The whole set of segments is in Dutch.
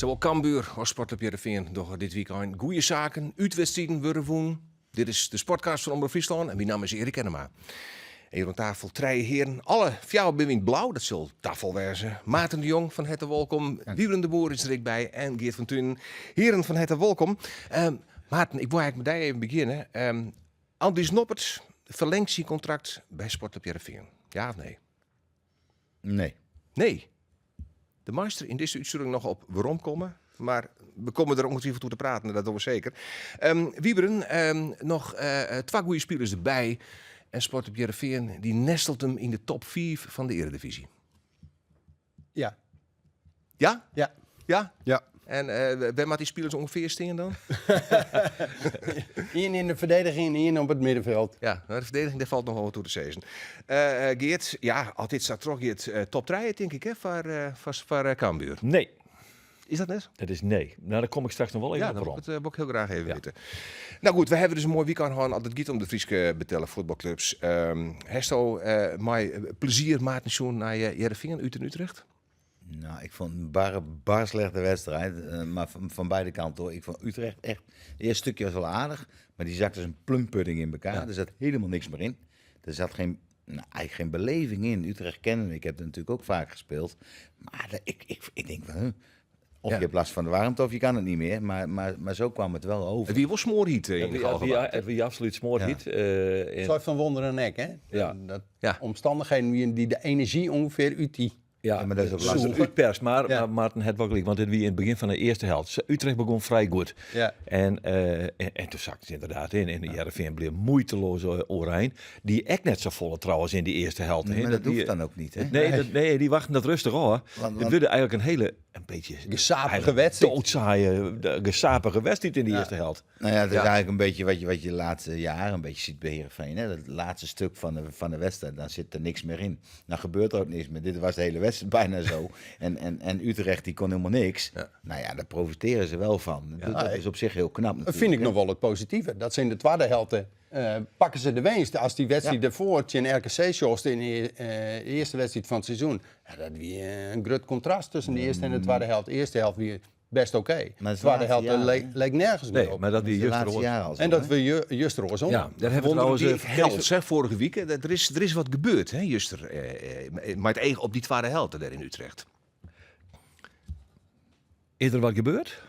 Zowel Cambuur als Sport op Heerenveen door dit weekend goede zaken, uitwedstrijden worden woen. Dit is de Sportcast van Omroep Friesland en mijn naam is Erik Enema. En hier aan tafel drie heren, alle vier bewint blauw, dat zal tafel wezen. Maarten de Jong van Hette Welkom, Wiebren de Boer is er ook bij en Geert van Tuin. Heren van Hette Welkom. Maarten, ik wil eigenlijk met jou even beginnen. Andries Nopperts, verlengingcontract bij Sport op Heerenveen. Ja of nee? Nee. Nee. De meester in deze uitzending nog op waarom komen. Maar we komen er ongetwijfeld toe te praten, dat doen we zeker. Wiebren, nog twee goede spelers erbij. En Sport op Heerenveen, die nestelt hem in de top 5 van de Eredivisie. Ja. Ja? Ja. Ja? Ja. En waar maakt die spelers ongeveer stingen dan? Eén in de verdediging en één op het middenveld. Ja, de verdediging daar valt nog wel wat toe te zeggen. Geert, ja, altijd staat toch Geert top 3, denk ik, hè, voor Cambuur. Nee, Is dat net? dat is nee. Nou, daar kom ik straks nog wel even Ja, op dat rond. wil ik heel graag even Ja. weten. Nou goed, we hebben dus een mooi weekend gehad. Altijd giet om de Frieske betellen voetbalclubs. Hesto, mij plezier Maarten Schoen naar Heerenveen uit in Utrecht. Nou, ik vond een bar slechte wedstrijd. Maar van beide kanten hoor. Ik vond Utrecht echt... Het eerste stukje was wel aardig. Maar die zakte als een plumpudding in elkaar. Ja. Er zat helemaal niks meer in. Er zat eigenlijk geen beleving in. Utrecht kennen we. Ik heb er natuurlijk ook vaak gespeeld. Maar ik denk van... Of Ja. je hebt last van de warmte of je kan het niet meer. Maar zo kwam het wel over. Wie was smoorhiet in de galgenwaard? Wie absoluut smoort Ja. niet. Soort van wonder en nek, hè? Ja. Dat Ja. omstandigheden die de energie ongeveer uit die... Ja, maar dat is ook zoeken. lastig. Uitpers, maar Ja. Maarten het wel gelijk, want dit wie in het begin van de eerste helft. Utrecht begon vrij goed. Ja. En toen zakte ze inderdaad in. En de Heerenveen bleef moeiteloos overeind. Die echt net zo volle trouwens in die eerste helft. Maar dat hoeft dan ook niet, hè? Nee, die wachten dat rustig hoor. Want- Het werd eigenlijk een beetje... Gesapige wedstrijd. Doodzaaie, gesapige wedstrijd in de Ja. eerste helft. Nou ja, dat is Ja. eigenlijk een beetje wat je de laatste jaren een beetje ziet bij Heerenveen. Hè? Dat laatste stuk van de wedstrijd, dan zit er niks meer in. Dan gebeurt er ook niks meer. Dit was de hele wedstrijd bijna zo. En Utrecht die kon helemaal niks. Ja. Nou ja, daar profiteren ze wel van. Dat is op zich heel knap Dat natuurlijk. vind ik hè. nog wel het positieve. Dat ze in de tweede helft pakken ze de winst. Als die wedstrijd ervoor in RKC showste in de eerste wedstrijd van het seizoen. Ja, dat weer een groot contrast tussen de eerste en de tweede helft. De eerste helft weer best oké. Maar De het is tweede de helft laatste jaren, leek nergens meer Nee, op. maar dat Dat is wie de juist laatste jaren al zo, En dat hè? we juster was om. Ja, daar hebben we trouwens... Hels, hè, vorige week. Er is wat gebeurd, hè, Juster. Maar het eigen op die tweede helft daar in Utrecht. Is er wat gebeurd?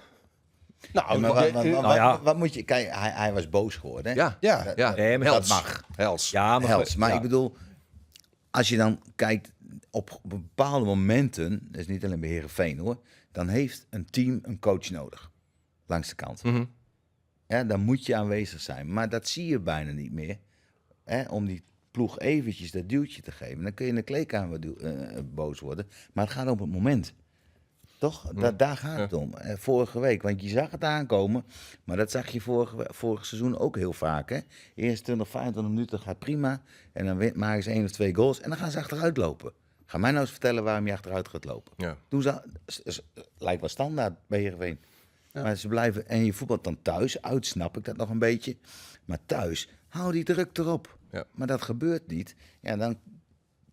Nou, Ja, maar ja. wat moet je... Kijk, hij was boos geworden. Hè? Ja, Ja. ja. Nee, maar Hels. dat mag. Hels. Ja, maar... Hels. Maar ja. ik bedoel, als je dan kijkt op bepaalde momenten, dat is niet alleen bij Heerenveen hoor, dan heeft een team een coach nodig. Langs de kant. Mhm. Ja, dan moet je aanwezig zijn. Maar dat zie je bijna niet meer. Hè, om die ploeg eventjes dat duwtje te geven. Dan kun je in de kleedkamer boos worden. Maar het gaat om het moment. Toch? Daar gaat het om. Vorige week, want je zag het aankomen. Maar dat zag je vorig seizoen ook heel vaak. Hè? Eerst 20, 25 minuten gaat prima. En dan maken ze 1 of 2 goals. En dan gaan ze achteruit lopen. Ga mij nou eens vertellen waarom je achteruit gaat lopen. Ja. Doen ze, lijkt wel standaard bij Heerenveen. Maar ze blijven, en je voetbalt dan thuis, uit snap ik dat nog een beetje. Maar thuis, hou die druk erop. Ja. Maar dat gebeurt niet. Ja, dan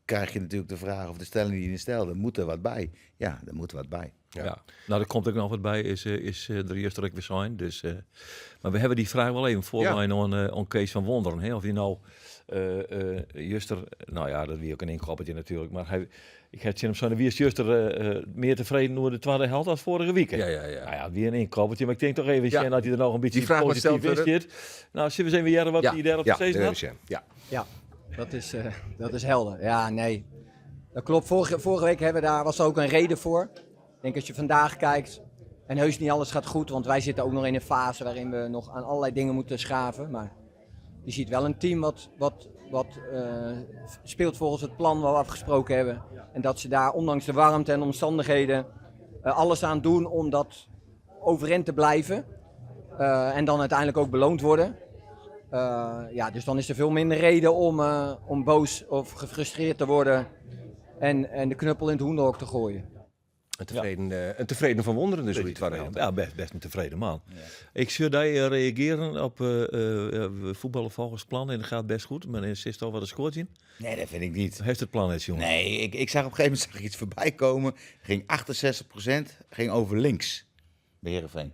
krijg je natuurlijk de vraag of de stelling die je stelde, moet er wat bij? Ja, er moet wat bij. Ja. Nou, er komt ook nog wat bij, is de eerste week weer zijn. Dus, maar we hebben die vraag wel even voor mij aan Kees van Wonderen. Hè? Of hij nou, Juster, nou ja, dat wie ook een inkoppertje natuurlijk. Maar ik heb hem zo'n wie is Juster meer tevreden door de tweede helft als vorige week. Ja. Nou ja, weer een inkoppertje. Maar ik denk toch even Ja. dat hij er nog een beetje Die vraag wordt positief in gesteld zit. Nou, zullen we eens even wat hij daar op de steeds had? Ja. Ja, dat is helder. Ja, nee. Dat klopt. Vorige week was er ook een reden voor. Ik denk als je vandaag kijkt en heus niet alles gaat goed, want wij zitten ook nog in een fase waarin we nog aan allerlei dingen moeten schaven. Maar je ziet wel een team wat speelt volgens het plan wat we afgesproken hebben. En dat ze daar ondanks de warmte en omstandigheden alles aan doen om dat overeind te blijven. En dan uiteindelijk ook beloond worden. Dus dan is er veel minder reden om boos of gefrustreerd te worden en de knuppel in het hoenderhok te gooien. Een tevreden van Wonderen dus, hoe die tweede helft. Ja, best een tevreden man. Ja. Ik zou daar reageren op voetballen volgens plan en dat gaat best goed. Maar is er al wat een scoort in? Nee, dat vind ik niet. Heeft het plan het, jongen? Nee, ik zag op een gegeven moment iets voorbij komen. Ging 68%, ging over links. bij Heerenveen.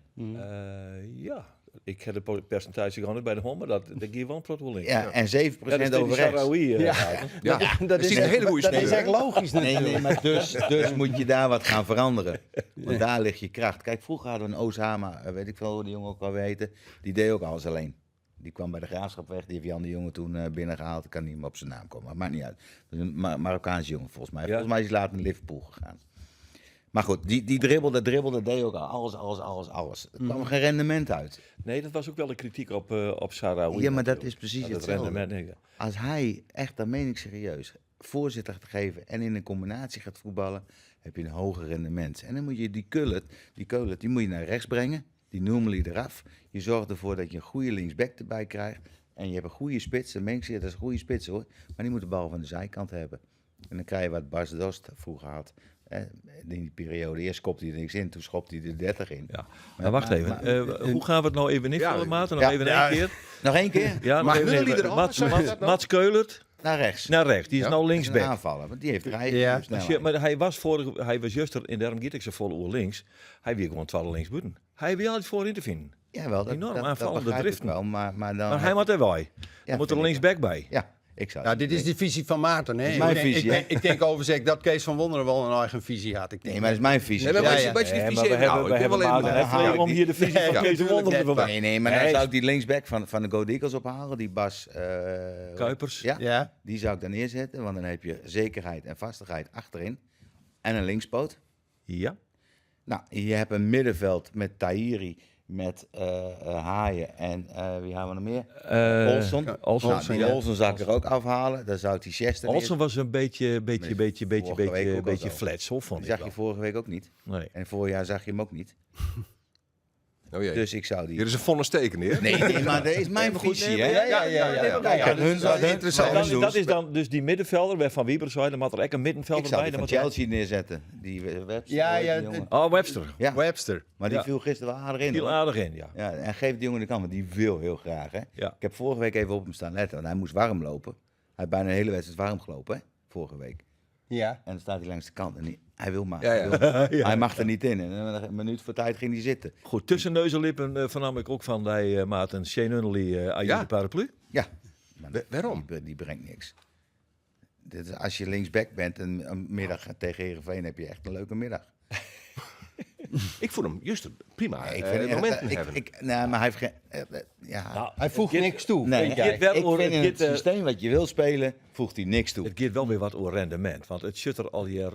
Ja, ik heb de percentage gewoon niet bij de hand, maar dat geeft wel een prot wel in. Ja, en 7% Ja, dat is over rechts. Ja, dat is een hele goede Dat is speler. echt logisch natuurlijk. Nee, maar dus moet je daar wat gaan veranderen. Want daar ligt je kracht. Kijk, vroeger hadden we een Ozama, weet ik veel hoe die jongen ook alweer heette. Die deed ook alles alleen. Die kwam bij de Graafschap weg. Die heeft Jan de Jonge toen binnengehaald. Ik kan niet meer op zijn naam komen, maar maakt niet uit. Dat is een Marokkaanse jongen volgens mij. Ja. Volgens mij is hij later naar Liverpool gegaan. Maar goed, die dribbelde, deed ook al alles. Er kwam geen rendement uit. Nee, dat was ook wel de kritiek op Sarawi. Ja, maar dat is precies Ja, dat hetzelfde. rendement, nee. Als hij echt, dat meen ik serieus, voorzitter gaat geven en in een combinatie gaat voetballen, heb je een hoger rendement. En dan moet je die Keulet, die moet je naar rechts brengen. Die noemen je eraf. Je zorgt ervoor dat je een goede linksback erbij krijgt. En je hebt een goede spits. Dat meen ik serieus, dat is een goede spits hoor. Maar die moet de bal van de zijkant hebben. En dan krijg je wat Bas Dost vroeger had. In die periode, eerst kopte hij er niks in, toen schopte hij er 30 in. Ja. Maar wacht even, hoe gaan we het nou even invullen, Maarten? Nog ja, even ja. één keer. Nog één keer? Ja, nog Mag even Nulli één. er al? Mats, Zeg je dat nou? Mats Keulert Naar rechts. naar rechts. Die is nou Een linksback. aanvaller, want die heeft rijden. Ja. Maar hij was juist er in daarom giet ik ze vol oer links. Hij wil gewoon 12 links boeten. Hij wil altijd voorin te vinden. Jawel, dat, Enorm dat aanvallende begrijp ik driften. wel, maar dan... Maar hij moet er wel. Er moet er vind ik linksback bij. Ja, ik zou Ja, dit is de visie van Maarten. Hè? is mijn visie, hè? Ik denk overigens dat Kees van Wonderen wel een eigen visie had. Ik denk, Nee, maar dat is mijn visie. Nee, maar Ja, een ja. beetje die Nee, visie maar we hebben. hebben Ik ben wel Maarten even... net om hier de visie van Ja, Kees de Wonder te verwachten. Nee, maar dan Nee. zou ik die linksback van de Go Eagles ophalen, die Bas... Kuipers. Ja, Ja. die zou ik dan neerzetten, want dan heb je zekerheid en vastigheid achterin. En een linkspoot. Ja. Nou, je hebt een middenveld met Tahiri, met Haaien en wie hebben we nog meer? Olsen. Olsen, Nou, die ja. Olsen zou ik er ook afhalen. Dan zou ik die Chester Olsen was een beetje vorige week ook al zo. flats, hoor, vond Die ik zag je wel. vorige week ook niet. Nee. En vorig jaar zag je hem ook niet. Oh jee. Dus ik zou die... Hier is een vonnis teken, hè? Nee, maar dat is mijn visie, hè? Ja. Kijk, hun zou interessant. Dat is dan dus die middenvelder, waar Van Wieber zei, dan moet er echt een Ik middenvelder zou bij. die van dan moet er- Chelsea neerzetten. Die Webster. Ja, hoe heet ja, die jongen? Oh, Webster. Ja, Webster. maar die Ja. viel gisteren wel aardig in. Heel hoor. aardig in, ja. Ja, en geef die jongen de kant, want die wil heel graag. Hè? Ja. Ik heb vorige week even op hem staan letten, want hij moest warm lopen. Hij heeft bijna de hele wedstrijd warm gelopen, hè? Vorige week. Ja. En dan staat hij langs de kant en hij wil maar. Ja, ja. Hij, wil maar. Hij mag er niet in. En een minuut voor tijd ging hij zitten. Goed, tussen neus en lippen vernam ik ook van die Maarten Shane Nunnally aan Ja. de paraplu. Ja. Maar Waarom? Die brengt niks. Dit is, als je linksback bent een middag tegen Heerenveen heb je echt een leuke middag. Ik vond hem juist prima. Ik Momenten hebben. nee, maar hij heeft geen... ja. Nou, Hij voegt het niks toe. Nee, vind jij? het wel ik hoor, vind in het het systeem wat je wil spelen, voegt hij niks toe. Het gaat wel weer wat over rendement. Want het ziet er al hier,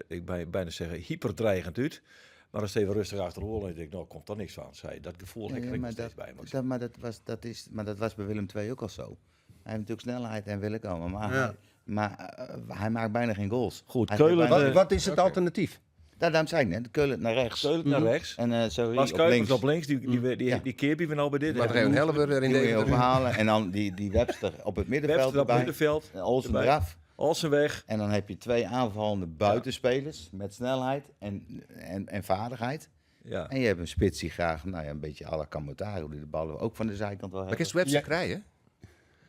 ik bijna zeggen, hyperdreigend uit. Maar als het even rustig achterover en ik denk, nou, komt er niks van. Zei, dat gevoel heb ik er nog steeds bij. moet ik zeggen. Maar dat was bij Willem II ook al zo. Hij heeft natuurlijk snelheid en wil komen, maar, Ja. hij maakt bijna geen goals. Goed, Hij Keulen, geeft bijna- Wat is het alternatief? Daarom zei ik net, Keulen naar rechts. Keulen naar rechts. En sorry, Bas op Kuipers links. op links, die Ja. keerpie we nou bij dit. Maar er een helver erin Die moet je tegen. overhalen. En dan die Webster op het middenveld Webster op het erbij. middenveld. En Olsen erbij. eraf. Olsen weg. En dan heb je 2 aanvallende buitenspelers met snelheid en vaardigheid. Ja. En je hebt een spits die graag, nou ja, een beetje à la Camotaro, die de ballen ook van de zijkant wil Maar hebben. kun je Webster Ja. krijgen?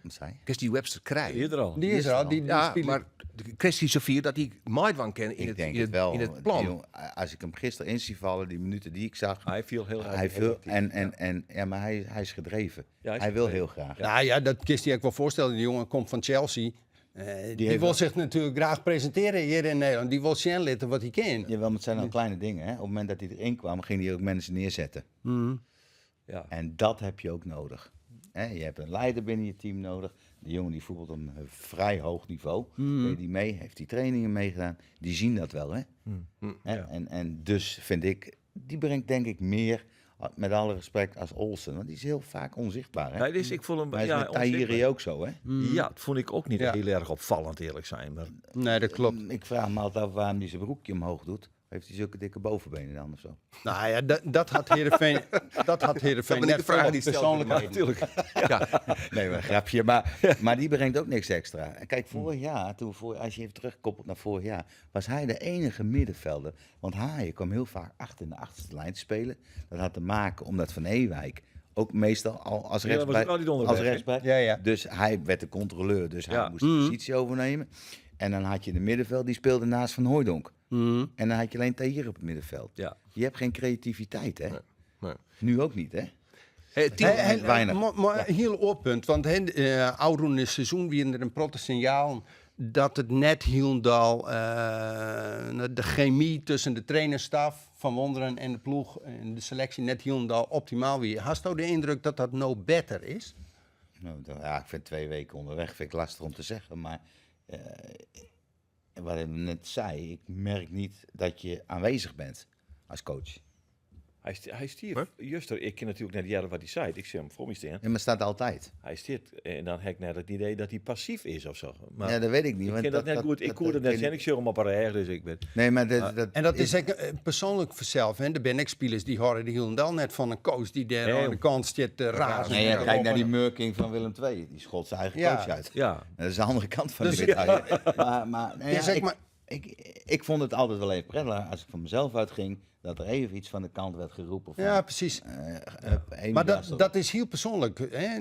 Wat zei je? Kun je die Webster krijgen? Hier er al. Die is er al. Die Ja, spelen- maar de kwestie is Sofie dat hij Maidwan kent in Ik denk in het wel. in het Die plan. jongen, als ik hem gisteren in zie vallen, die minuten die ik zag, Hij viel heel hij veel. ja, maar hij is gedreven. Ja, hij is hij wil gedreven. heel graag. Nou ja, dat kun je je ook wel voorstellen. Die jongen komt van Chelsea. Die heeft wil wel- zich natuurlijk graag presenteren hier in Nederland. Die wil zien laten wat hij kan. Jawel, maar het zijn al kleine dingen. Hè? Op het moment dat hij erin kwam, ging hij ook mensen neerzetten. Ja. En dat heb je ook nodig. Hè? Je hebt een leider binnen je team nodig. De jongen die voetbalt op een vrij hoog niveau. Deed die mee, heeft die trainingen meegedaan. Die zien dat wel. Hè? Hè? Ja. En dus vind ik, die brengt denk ik meer, met alle respect, als Olsen. Want die is heel vaak onzichtbaar. Hè? Nee, dus ik vond hem Maar hij is ja, met Tahiri onzichtbaar. ook zo. Hè? Ja, dat vond ik ook niet Ja. heel erg opvallend, eerlijk zijn. Maar Nee, dat klopt. Ik vraag me altijd af waarom hij zijn broekje omhoog doet. Heeft hij zulke dikke bovenbenen dan of zo? Nou ja, dat had Heerenveen niet net de vraag die stelt, persoonlijk maar natuurlijk. Nee, maar een grapje. Maar die brengt ook niks extra. En kijk, vorig jaar, als je even terugkoppelt naar vorig jaar, was hij de enige middenvelder. Want Haaien kwam heel vaak achter in de achterste lijn te spelen. Dat had te maken omdat Van Ewijk ook meestal al als Ja, dat was rechtsback. ook altijd onderweg, Als hè? rechtsback. Ja, ja. Dus hij werd de controleur, dus hij Ja. moest de positie overnemen. En dan had je de middenveld, die speelde naast Van Hooijdonk. En dan had je alleen Tahir op het middenveld. ja. Je hebt geen creativiteit, hè? Nee. Nu ook niet, hè? Team, Weinig. Heel oorpunt, want ouder in het seizoen weer er een protte signaal dat het net hielendal de chemie tussen de trainerstaf van Wonderen en de ploeg en de selectie net hielendal optimaal weer. Hast je de indruk dat dat no better is? Nou, ja, ik vind 2 weken onderweg vind ik lastig om te zeggen, maar wat ik net zei, ik merk niet dat je aanwezig bent als coach. Hij stierf. Juster, ik ken natuurlijk net jaren wat hij zei. Ik zie hem voor me staan. Ja, maar het staat altijd. Hij stiert. En dan heb ik net het idee dat hij passief is of zo. Maar Ja, dat weet ik niet. ik want ken dat net goed. Ik hoorde het net en ik zeg hem op een reg, dus ik ben... Nee, maar En dat is persoonlijk vanzelf. Hè? Er zijn ook spelers die horen de hielendal net van een coach die daar Nee, aan de kant zit te razen. Nee, ja, kijk naar die Murking van Willem II. Die schold zijn eigen Ja. coach uit. Ja. Dat is de andere kant van Dus de medaille. Maar, nee, Ja, zeg ik, maar- ik vond het altijd wel even prettig als ik van mezelf uitging, dat er even iets van de kant werd geroepen. Van, Ja, precies. Amy Maar Dassel. dat is heel persoonlijk. Hè?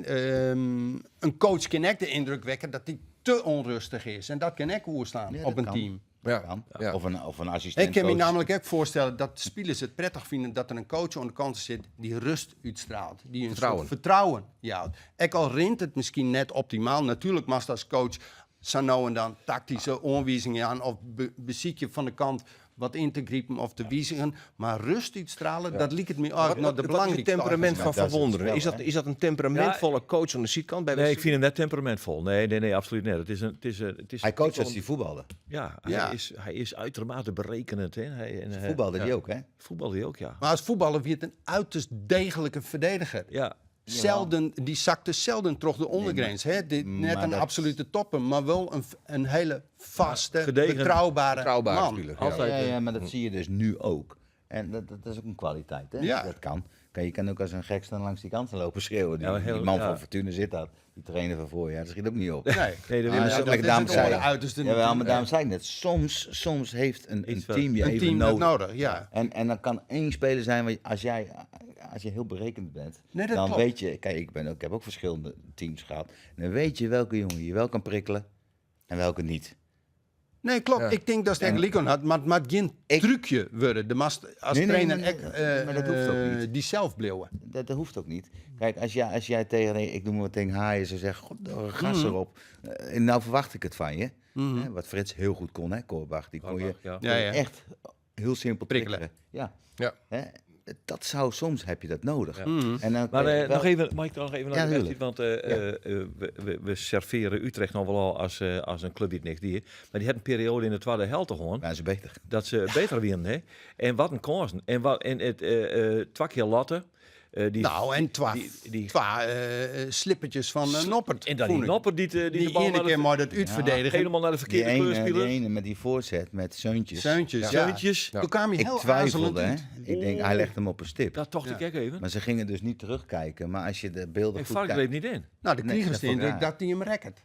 Een coach kan ook de indruk wekken dat hij te onrustig is. En dat kan ook oerstaan Ja, op dat een kan. team. Ja. Kan. Ja. Of een assistent. Ik kan me namelijk ook voorstellen dat de spelers het prettig vinden dat er een coach aan de kant zit die rust uitstraalt. Die een Vertrouwen. soort vertrouwen houdt. Ook al rint het misschien net optimaal. Natuurlijk mag als coach zo nou en dan tactische aanwijzingen aan of beziek je van de kant wat in te griepen of te wijzigen. Maar rust uitstralen, dat liet het me Wat uit. Nou, is de het temperament van Dat is Van het Wonderen? spel, Is dat, hè? is dat een temperamentvolle coach aan de zijkant? Bij Nee, ik wedstrijden? vind hem net temperamentvol. Nee, absoluut niet. Het is Hij coacht als hij voetbalde. Ja, Ja. Hij is uitermate berekenend. Hè. Voetbalde die ook, hè? Voetbalde hij ook, ja. Maar als voetballer werd een uiterst degelijke verdediger. Ja. Die zakte zelden toch de ondergrens. Hè? Net maar een dat- absolute topper, maar wel een hele vaste, Gedegen. betrouwbare man. speler. Altijd, Ja, maar dat zie je dus nu ook. En dat is ook een kwaliteit, hè? Ja. Dat kan. Je kan ook als een gek staan langs die kanten lopen schreeuwen. Die, Ja, heel- die man ja. van Fortuna zit daar. Die trainer van voor, ja, dat schiet ook niet op. Nee, Nee, dat Ja, wil maar ik zo- ook. dat maar is daarom het zei je- uiterste Ja, maar natuurlijk. daarom zei ik net. Soms heeft een Iets team je een even team dat nodig. nodig, ja. En dan kan één speler zijn, waar als je heel berekend bent, Nee, dat dan klopt. weet je, kijk, ik heb ook verschillende teams gehad. En dan weet je welke jongen je wel kan prikkelen en welke niet. Nee, klopt. Ja. Ik denk dat het Likon had, maar het mag geen trucje worden. De mast als Nee, trainer nee, maar dat hoeft ook niet. die zelf bleven. Dat hoeft ook niet. Kijk, als jij tegen, ik noem maar tegen Haaien, ze zegt, god, gas erop. En nou verwacht ik het van je. Hè, wat Frits heel goed kon, hè, Korbach. Die kon je, Korbach, ja. kon je Ja, ja. echt heel simpel Prikkelen. prikkelen. Ja. Ja. Hè, dat zou soms heb je dat nodig. En dan, Maar wel- nog even, mag ik er nog even naar Ja, de wedstrijd? tuurlijk. Want we serveren Utrecht nog wel als een club die het niks die. Maar die had een periode in de tweede helft gewoon Ja, is beter. dat ze beter winnen. Hè? En wat een kansen. En het 2 keer Lotte. Nou, en die- slippertjes van Noppert. En dan die vond ik. Nopper die de Die bal ene naar keer de, maar dat uitverdedigen. helemaal naar de Die verkeerde kleur ene, die spelen. ene met die voorzet, met Zeuntjes. Zeuntjes, ja. Zeuntjes. Toen kwam je Ik heel aarzelend twijfelde, hè. uit. Ik denk, hij legt hem op een stip. Dat dacht ik ook even. Maar ze gingen dus niet terugkijken. Maar als je de beelden En goed Vark kijkt... bleef niet in. Nou, de Nee, kriegers dat de vond ik indruk raar. dat hij hem rekkert.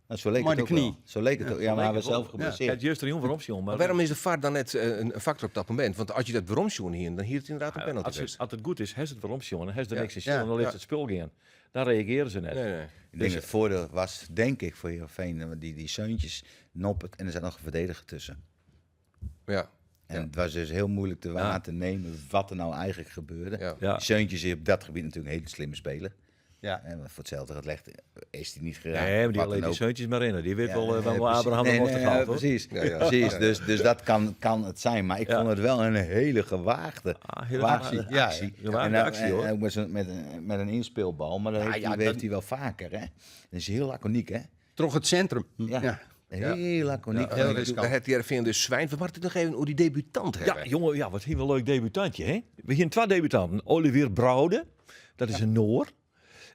Nou, zo leek Maar het de ook wel. knie. Zo leek het ook. Ja, maar hij was zelf Het geblesseerd. juist er waarom jongen. Maar Maar waarom is de VAR dan net een factor op dat moment? Want als je dat waarom zien hier, dan hier het inderdaad een penalty. als het goed is, heeft het waarom jongen. Heeft er Ja, niks in ja, dan laat ja. het spul gaan. Dan reageren ze net. Nee. Ik denk het voordeel was, denk ik, voor Heerenveen, die Zeuntjes, Noppert en er zat nog een verdediger tussen. Ja. En het was dus heel moeilijk te waar te nemen wat er nou eigenlijk gebeurde. Ja. Ja. Zeuntjes is op dat gebied natuurlijk een hele slimme speler. Ja. En voor hetzelfde het legt, is hij niet geraakt. Nee, maar die wat alleen dan die ook. zeuntjes maar in. Die weet wel Ja, wel precies. Abraham Nee, en Mosterd gaat, hoor. precies. Ja. Precies. Dus dat kan het zijn. Maar ik Ja. vond het wel een hele gewaagde hele actie. gewaagde- ja, actie. gewaagde En actie, hoor. ook met een inspeelbal. Maar dat heeft hij wel vaker. Hè? Dat is heel laconiek, hè? Toch het centrum. Ja. Ja. Heel laconiek. heel En riskant. Daar heeft Heerenveen dus zwijn. We moeten het nog even over die debutant hebben. Ja, jongen, ja, wat een wel leuk debutantje, hè? We hebben 2 debutanten. Olivier Brouwde, dat is een Noor.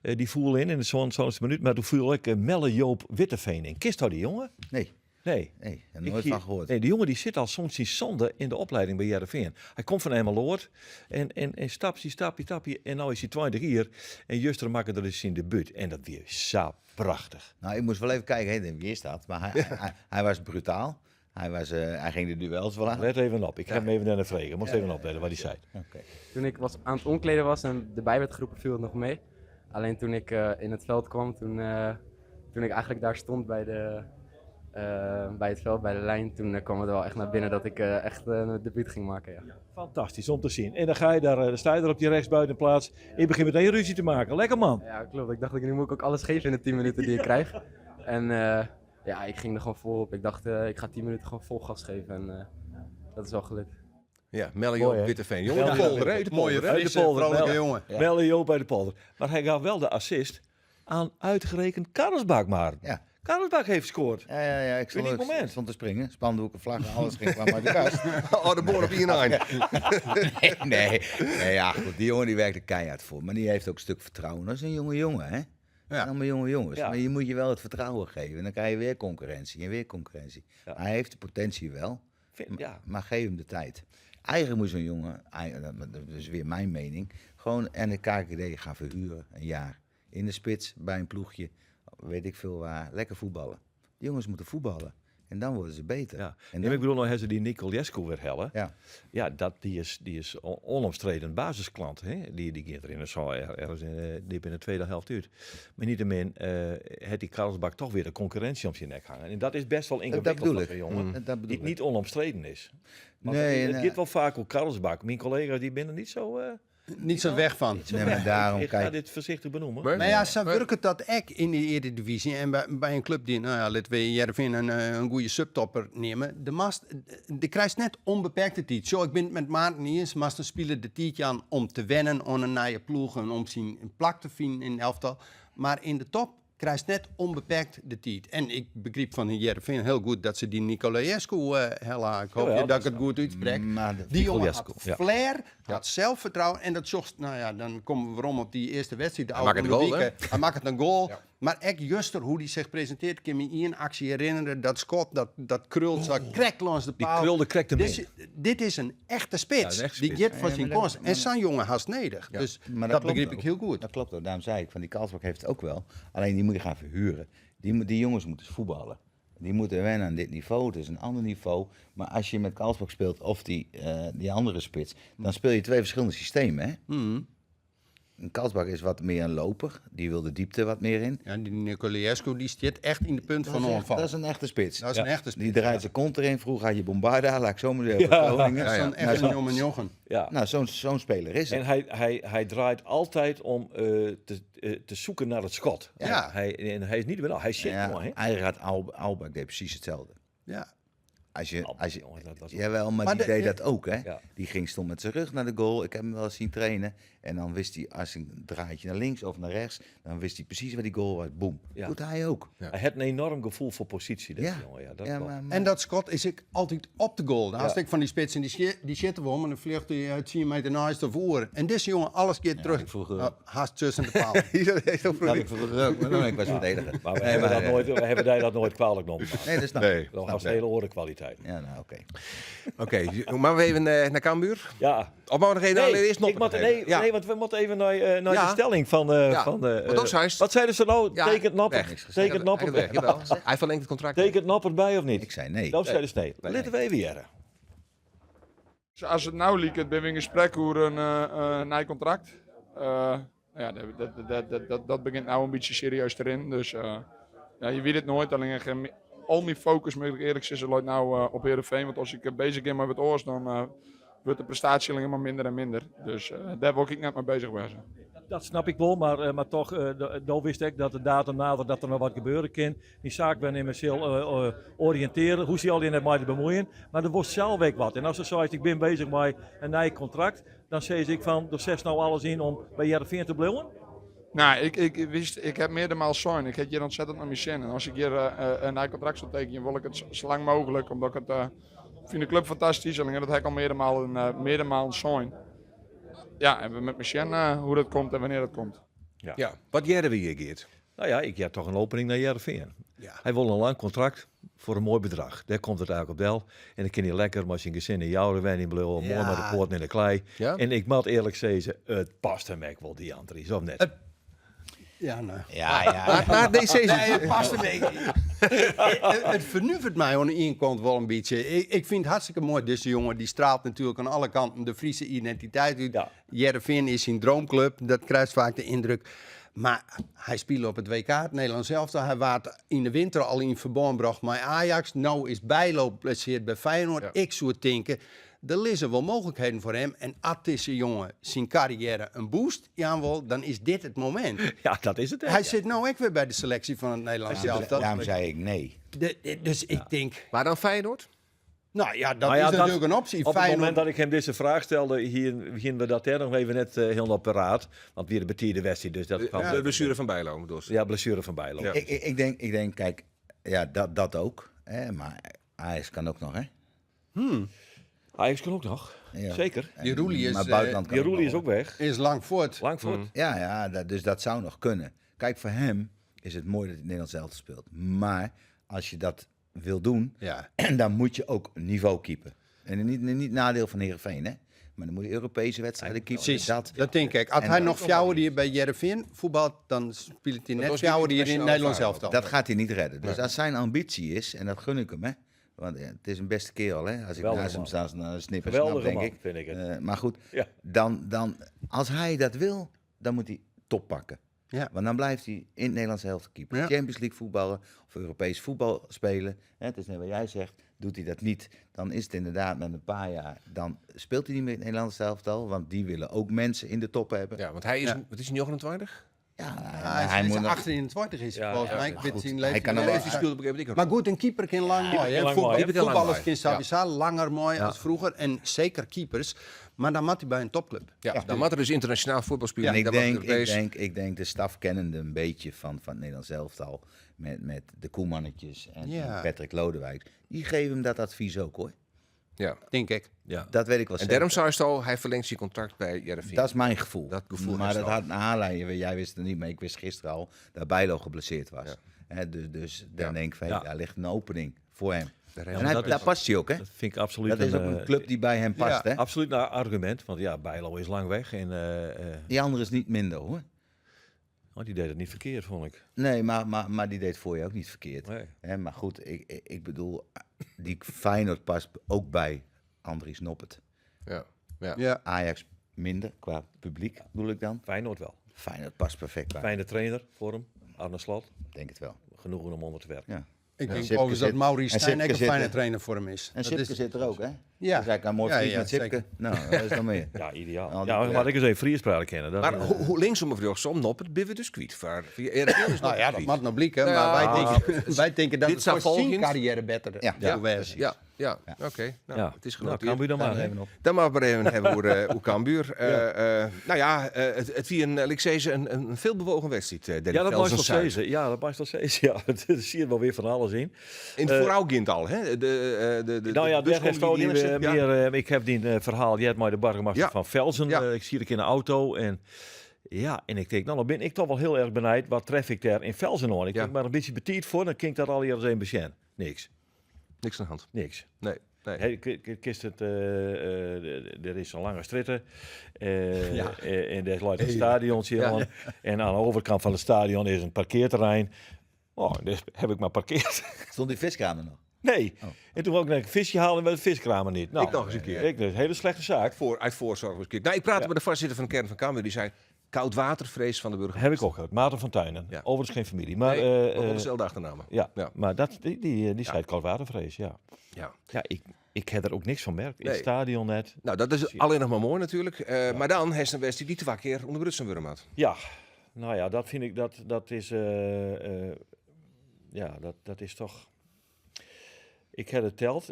Die voel in de zo'n minuut. Maar toen voel ik Melle Joop Witteveen in. Kist die jongen? Nee, Nee. heb nooit van gehoord. Nee, die jongen die zit al soms in zonde in de opleiding bij Heerenveen. Hij komt van Emmeloord en stapje. En nu is hij 20 hier. En Juster maakt er dus zijn debuut. En dat weer zo prachtig. Nou, ik moest wel even kijken wie is dat. Maar hij was brutaal. Hij ging de duels wel aan. Let even op. Ik ga hem even naar de vregen. Moest even opletten wat hij zei. Oké. Toen ik aan het omkleden was en erbij werd geroepen, viel het nog mee. Alleen toen ik in het veld kwam, toen ik eigenlijk daar stond bij bij het veld, bij de lijn. Toen kwam het wel echt naar binnen dat ik echt een debuut ging maken. Ja. Fantastisch om te zien. En dan ga je daar, dan sta je daar op die rechtsbuitenplaats. Je begint meteen ruzie te maken. Lekker man. Ja, klopt. Ik dacht, nu moet ik ook alles geven in de 10 minuten die ik krijg. En ja, ik ging er gewoon vol op. Ik dacht, ik ga 10 minuten gewoon vol gas geven. En dat is wel gelukt. Ja, Melio Mooi, hè? Witteveen. Jongen, de Melio polder, hè? De Mooie, polder, hè? frisse, de polder, vrolijke Mel. jongen. Melle Joop bij de polder. Maar hij gaf wel de assist aan uitgerekend Karlsbak maar. Ja. Karlsbak heeft gescoord. Ja, ik Uniek moment. stond te springen. Spandoeken, vlaggen, alles ging kwam uit de kast. Oh, de boor op I9. nee, ja, goed. Die jongen die werkt er keihard voor. Maar die heeft ook een stuk vertrouwen. Dat is een jonge jongen, hè? Ja. Allemaal jonge jongens. Ja. Maar je moet je wel het vertrouwen geven. En dan krijg je weer concurrentie en weer concurrentie. Ja. Hij heeft de potentie wel, Ja. maar geef hem de tijd. Eigenlijk moet zo'n jongen, dat is weer mijn mening, gewoon en de KKD gaan verhuren, een jaar. In de spits, bij een ploegje, weet ik veel waar, lekker voetballen. Die jongens moeten voetballen. En dan worden ze beter. Ja. En En dan, ik bedoel, nou hebben ze die Nicolescu weer hellen. ja. Ja, die is onomstreden basisklant. Hè? Die gaat er in ergens diep in de tweede helft uit. Maar niettemin heeft die Karlsbak toch weer de concurrentie om zijn nek hangen. En dat is best wel ingewikkeld bedoel voor ik. zo'n jongen. Dat bedoel Die ik. niet onomstreden is. Want Nee, het en, gaat wel vaak op Karlsbak. Mijn collega's die binnen niet zo... Niet zo weg van. Nee, maar daarom, ik ga kijk. dit voorzichtig benoemen. Maar- Maar ja, ze werken dat echt in de Eredivisie. En bij een club die, nou ja, laten we Jervin een goede subtopper nemen. De krijgt net onbeperkte tijd. Zo, ik ben het met Maarten niet eens, maar ze spelen de tijd aan om te wennen aan een nieuwe ploeg en om zijn plak te vinden in het elftal. Maar in de top krijgt net onbeperkt de tijd. En ik begreep van Jervin heel goed dat ze die Nicolaescu hella. Ik hoop Jawel, dat ik het goed uitspreek. Maar Die jongen had Nicolaescu, ja. flair, had zelfvertrouwen en dat zocht, nou ja, dan komen we om op die eerste wedstrijd. De Hij maakt oude een goal, Ludieke. Hij maakt het een goal. Maar echt juster hoe hij zich presenteert, ik kan me in actie herinneren. Dat schot, dat krult, zo krek langs de Die paal. krulde krekt hem Dit is een echte spits. Ja, een echte Die spits. get van zijn maar komst. En zo'n jongen haast nedig. Dus Maar dat klopt begreep ook. ik heel goed. Dat klopt ook. Daarom zei ik, van die Karlsbak heeft het ook wel. Alleen die moet je gaan verhuren. Die jongens moeten voetballen. Die moeten wennen aan dit niveau. Het is een ander niveau. Maar als je met Karlsbak speelt of die andere spits, dan speel je twee verschillende systemen. Hè? Mhm. Een Karlsbak is wat meer een loper. Die wil de diepte wat meer in. Ja, die Nicolaescu die zit echt in de punt van onval. Dat is een echte spits. Dat is een echte spits. Die draait zijn kont erin. Vroeger had je Bombarda, laat ik zo maar zeggen. Ja. Groningen. Dat is een Nou, echt zo- jongen jochen. Ja. Nou, zo'n speler is het. En hij draait altijd om te zoeken naar het schot. Ja. Hij is niet wel. Hij zit gewoon. Hè? Eigenlijk had Albak deed precies hetzelfde. Ja. Als je, Jongen, dat was- jawel, maar Maar die de- deed dat ook, hè? Ja. Die stond met zijn rug naar de goal. Ik heb hem wel eens zien trainen. En dan wist hij, als een draadje naar links of naar rechts, dan wist hij precies waar die goal was. Boom. Ja. Doet hij ook. Hij heeft een enorm gevoel voor positie. Dat Ja. jongen. Ja, dat Ja, klopt. maar- En dat schot is ik altijd op de goal. Dan Ja. had ik van die spits en die zitten we om en dan vliegt hij uit 10 meter naast of voor. En deze jongen alles keer terug. ik vroeger- Haast tussen de paal. Dat had ik vroeger ook, maar dan ben ik was verdediger. Maar we Nee, hebben maar, dat nooit, we hebben daar dat nooit kwalijk genomen. Nee, dat snap Nee. ik. Dat was hele orenkwaliteit. Ja, nou, oké. Oké, maar we even naar Cambuur. Ja. Of maar nog even eerst nog. ik moet, nee, want we moeten even naar Ja. de stelling van... Want ook zei ze- wat zeiden ze nou? Ja, Tekent Nopper. weg. Tekent Nopper weg. weg. Jawel. Hij verlengt het contract. Tekent Nopper bij of niet? Ik zei nee. Dat zeiden ze nee. Nee. Laten we even jaren. Als het nou liep, ben we in gesprek over een nieuw contract. Ja, dat begint nou een beetje serieus erin. Dus ja, je weet het nooit. Alleen al mijn focus, moet ik eerlijk zeggen, loopt nou op Heerenveen. Want als ik bezig ben met het oors, dan wordt de prestatie alleen maar minder en minder. Dus daar wil ik net mee bezig zijn. Dat snap ik wel, maar toch, daar wist ik dat de datum nadert dat er nog wat gebeuren kan. Die zaak ben in mezelf oriënteren, hoe ze al in het mij te bemoeien. Maar er wordt zelf ook wat. En als ze zegt, ik ben bezig met een nieuw contract, dan zeg ik van, er zet nou alles in om bij Heerenveen te blijven. Nou, ik heb meermaals zijn. Ik heb hier ontzettend naar mijn zin. En als ik hier een nieuw contract zou tekenen, wil ik het zo lang mogelijk. Omdat ik het vind de club fantastisch. Alleen dat heb ik al meermaals zijn. Ja, en we met mijn zin hoe dat komt en wanneer dat komt. Ja, wat jaren we hier, Geert? Nou ja, ik heb toch een opening naar Heerenveen. Ja. Hij wil een lang contract voor een mooi bedrag. Daar komt het eigenlijk op del. En dan kan hij lekker met zijn gezin in jouw wenning blijven, mooi met de poort in de klei. Ja. En ik moet eerlijk zeggen, het past hem echt wel, die Andries, of net? Ja, nou. Ja. Maar deze Nee, het past een beetje. Het vernuvert mij aan de ene kant wel een beetje. Ik vind het hartstikke mooi. Deze jongen die straalt natuurlijk aan alle kanten de Friese identiteit uit. Ja. Heerenveen is zijn droomclub. Dat krijgt vaak de indruk. Maar hij speelde op het WK, het Nederlands elftal. Hij was in de winter al in verband gebracht met Ajax. Nou is Bijlo geplaatst bij Feyenoord. Ja. Ik zou denken, er liggen wel mogelijkheden voor hem. En als deze jongen zijn carrière een boost wil, dan is dit het moment. Ja, dat is het. Hij zit nou ook weer bij de selectie van het Nederlands elftal. Daarom zei ik nee. Dus ik denk, Maar dan Feyenoord? nou ja, dat Maar ja, is dat- natuurlijk een optie. Op het Feyenoord- moment dat ik hem deze vraag stelde, hier beginnen we dat nog even net helemaal paraat. Want weer de betierde wedstrijd, dus dat kwam. De blessure van Bijlo. bedoel je? Ja, blessure van Bijlo. Ja. Ik denk, kijk, ja, dat ook. Hè, maar Ajax kan ook nog, hè? Ajax kan ook nog. Ja. Zeker. Die Roelie is, Maar buitenland kan Die ook Roelie is nog, ook weg. is lang voort. Lang voort. Ja, dus dat zou nog kunnen. Kijk, voor hem is het mooi dat hij het Nederlands elftal speelt. Maar als je dat wil doen, Ja. dan moet je ook een niveau keepen. En niet nadeel van Heerenveen, hè? Maar dan moet je Europese wedstrijden keepen. Precies, Dat. dat denk ik. Als En hij dan- nog fjouwer die bij Jereveen voetbalt, dan speelt hij net was fjouwer die in het internationale Nederlands ervaring. elftal. Dat gaat hij niet redden. Dus als zijn ambitie is, en dat gun ik hem, hè? Want het is een beste kerel, hè? Als ik Geweldige naast hem man. sta, dan snip en Geweldige snap, denk man, ik. vind ik het. Maar goed, Ja. dan, als hij dat wil, dan moet hij top pakken. Ja. Want dan blijft hij in het Nederlands elftal keeper. Ja. Champions League voetballen of Europees voetbal spelen. Hè, het is net wat jij zegt. Doet hij dat niet, dan is het inderdaad met een paar jaar. Dan speelt hij niet meer in het Nederlands elftal. Want die willen ook mensen in de top hebben. Ja, want hij is, Ja. wat is hij, 29? Ja, hij moet is nog- 28 is hij Ja, volgens ja, mij. ja, Ik weet goed. zijn Hij leeftijd. kan nog Ja. wel- Hij speelde op een gegeven moment. Maar goed, een keeper kan lang mooi. hè. lang Voetbal- mooi, hè? Voetballers Lang kunnen sowieso langer mooi als vroeger. En zeker keepers. Maar dan moet hij bij een topclub. Ja, dan moet er dus internationaal voetbal spelen. En ik Dan wordt denk, het Europees. ik denk de staf kennende een beetje van het Nederlands elftal. Met de Koemannetjes en Ja. Patrick Lodewijk. Die geven hem dat advies ook, hoor. Ja. Denk ik. Ja. Dat weet ik wel En zeker. daarom zei je al, hij verlengt zijn contract bij Jereveen. Dat is mijn gevoel. Dat gevoel maar heeft dat ze al. had een aanleiding. Jij wist het niet, maar ik wist gisteren al dat Bijlo geblesseerd was. Hè, dus dan Ja. denk ik van, Ja. daar ligt een opening voor hem. Daar En heeft hij, hij- daar past hij ook, hè? Dat vind ik absoluut Dat is ook een club die bij hem past, hè? absoluut een argument. Want ja, Bijlo is lang weg. En Die andere is niet minder, hoor. die deed het niet verkeerd, vond ik. Nee, maar die deed voor je ook niet verkeerd. Nee. Hè, maar goed, ik bedoel, die Feyenoord past ook bij Andries Noppert. Ja. Ja. Ja. Ajax minder, qua publiek bedoel ik dan. Feyenoord wel. Feyenoord past perfect bij. Fijne trainer voor hem. Arne Slot. Ik denk het wel. Genoeg om onder te werken. Ja. Ik denk Sipke overigens dat zit- Maurice en Stijn Sipke ook een zit fijne er. trainer voor hem is. En Dat Sipke is- zit er ook, hè? Ja. Dus hij kan mooi Ja, vriend ja, met Sipke. zeker. Nou, dat is dan meer. Ja, ideaal. Al die- Ja, maar ik eens even Friespraat kennen. Dat, Maar hoe linksom of rechtsom, Noppert, ben we dus kwijt. Voor Jereveen is Nou ja, dat kwijt. mag nog blikken. Ja, Maar wij denken dat dit het zou voor zijn volgens- carrière beter Ja. zou wezen. Ja, ja. Oké. Nou, ja. het is nou, genoteerd. kan we dan maar. hè? Even op. Dan maar weer even hebben hoe Cambuur. Nou ja, het wie een veelbewogen wedstrijd. Ja, dat was nog steeds. Ja, dat was nog steeds. Ja, er zie je wel weer van alles in. In het voorouggint al, hè? De Nou ja, bus daar heeft komt die ook neerzet, ja. meer. Ik heb die verhaal. Je hebt mij de burgemeester Ja. van Velzen. Ja. Ik zie het in de auto en ja, en ik denk, nou, dan ben ik toch wel heel erg benijd. Wat tref ik daar in Velzen aan? Ik Ja. denk maar een beetje betiert voor, dan klinkt dat al eerder eens een patiënt. Niks, Niks aan de hand. niks. Nee. Nee. Hey, kist het, er is een lange stritte en daar sluit een stadion aan. En aan de overkant van het stadion is een parkeerterrein. Oh, daar heb ik maar parkeerd. Stond die viskraam er nog? Nee. En toen wou ik naar een visje halen met de viskramer niet. Nou, Ik nog eens een keer. Ik dus, hele slechte zaak. Uit voorzorg eens een keer. Nou, ik praatte met de voorzitter van de kern van Cambuur. Die zei, koud watervrees van de burger. Heb ik ook gehad. Maarten van Tuinen. Ja. Overigens geen familie. Maar, Nee, maar wel dezelfde achternamen. ja, Ja. maar die scheidt koudwatervrees, ja. Ja. Ja, ik heb er ook niks van merkt. In Nee. het stadion net. Nou, dat is alleen nog maar mooi natuurlijk. Maar dan heeft een wedstrijd die te vaak keer onder Brutsenwurm had. Ja, nou ja, dat vind ik, dat is, ja, dat is toch... Ik heb het teld.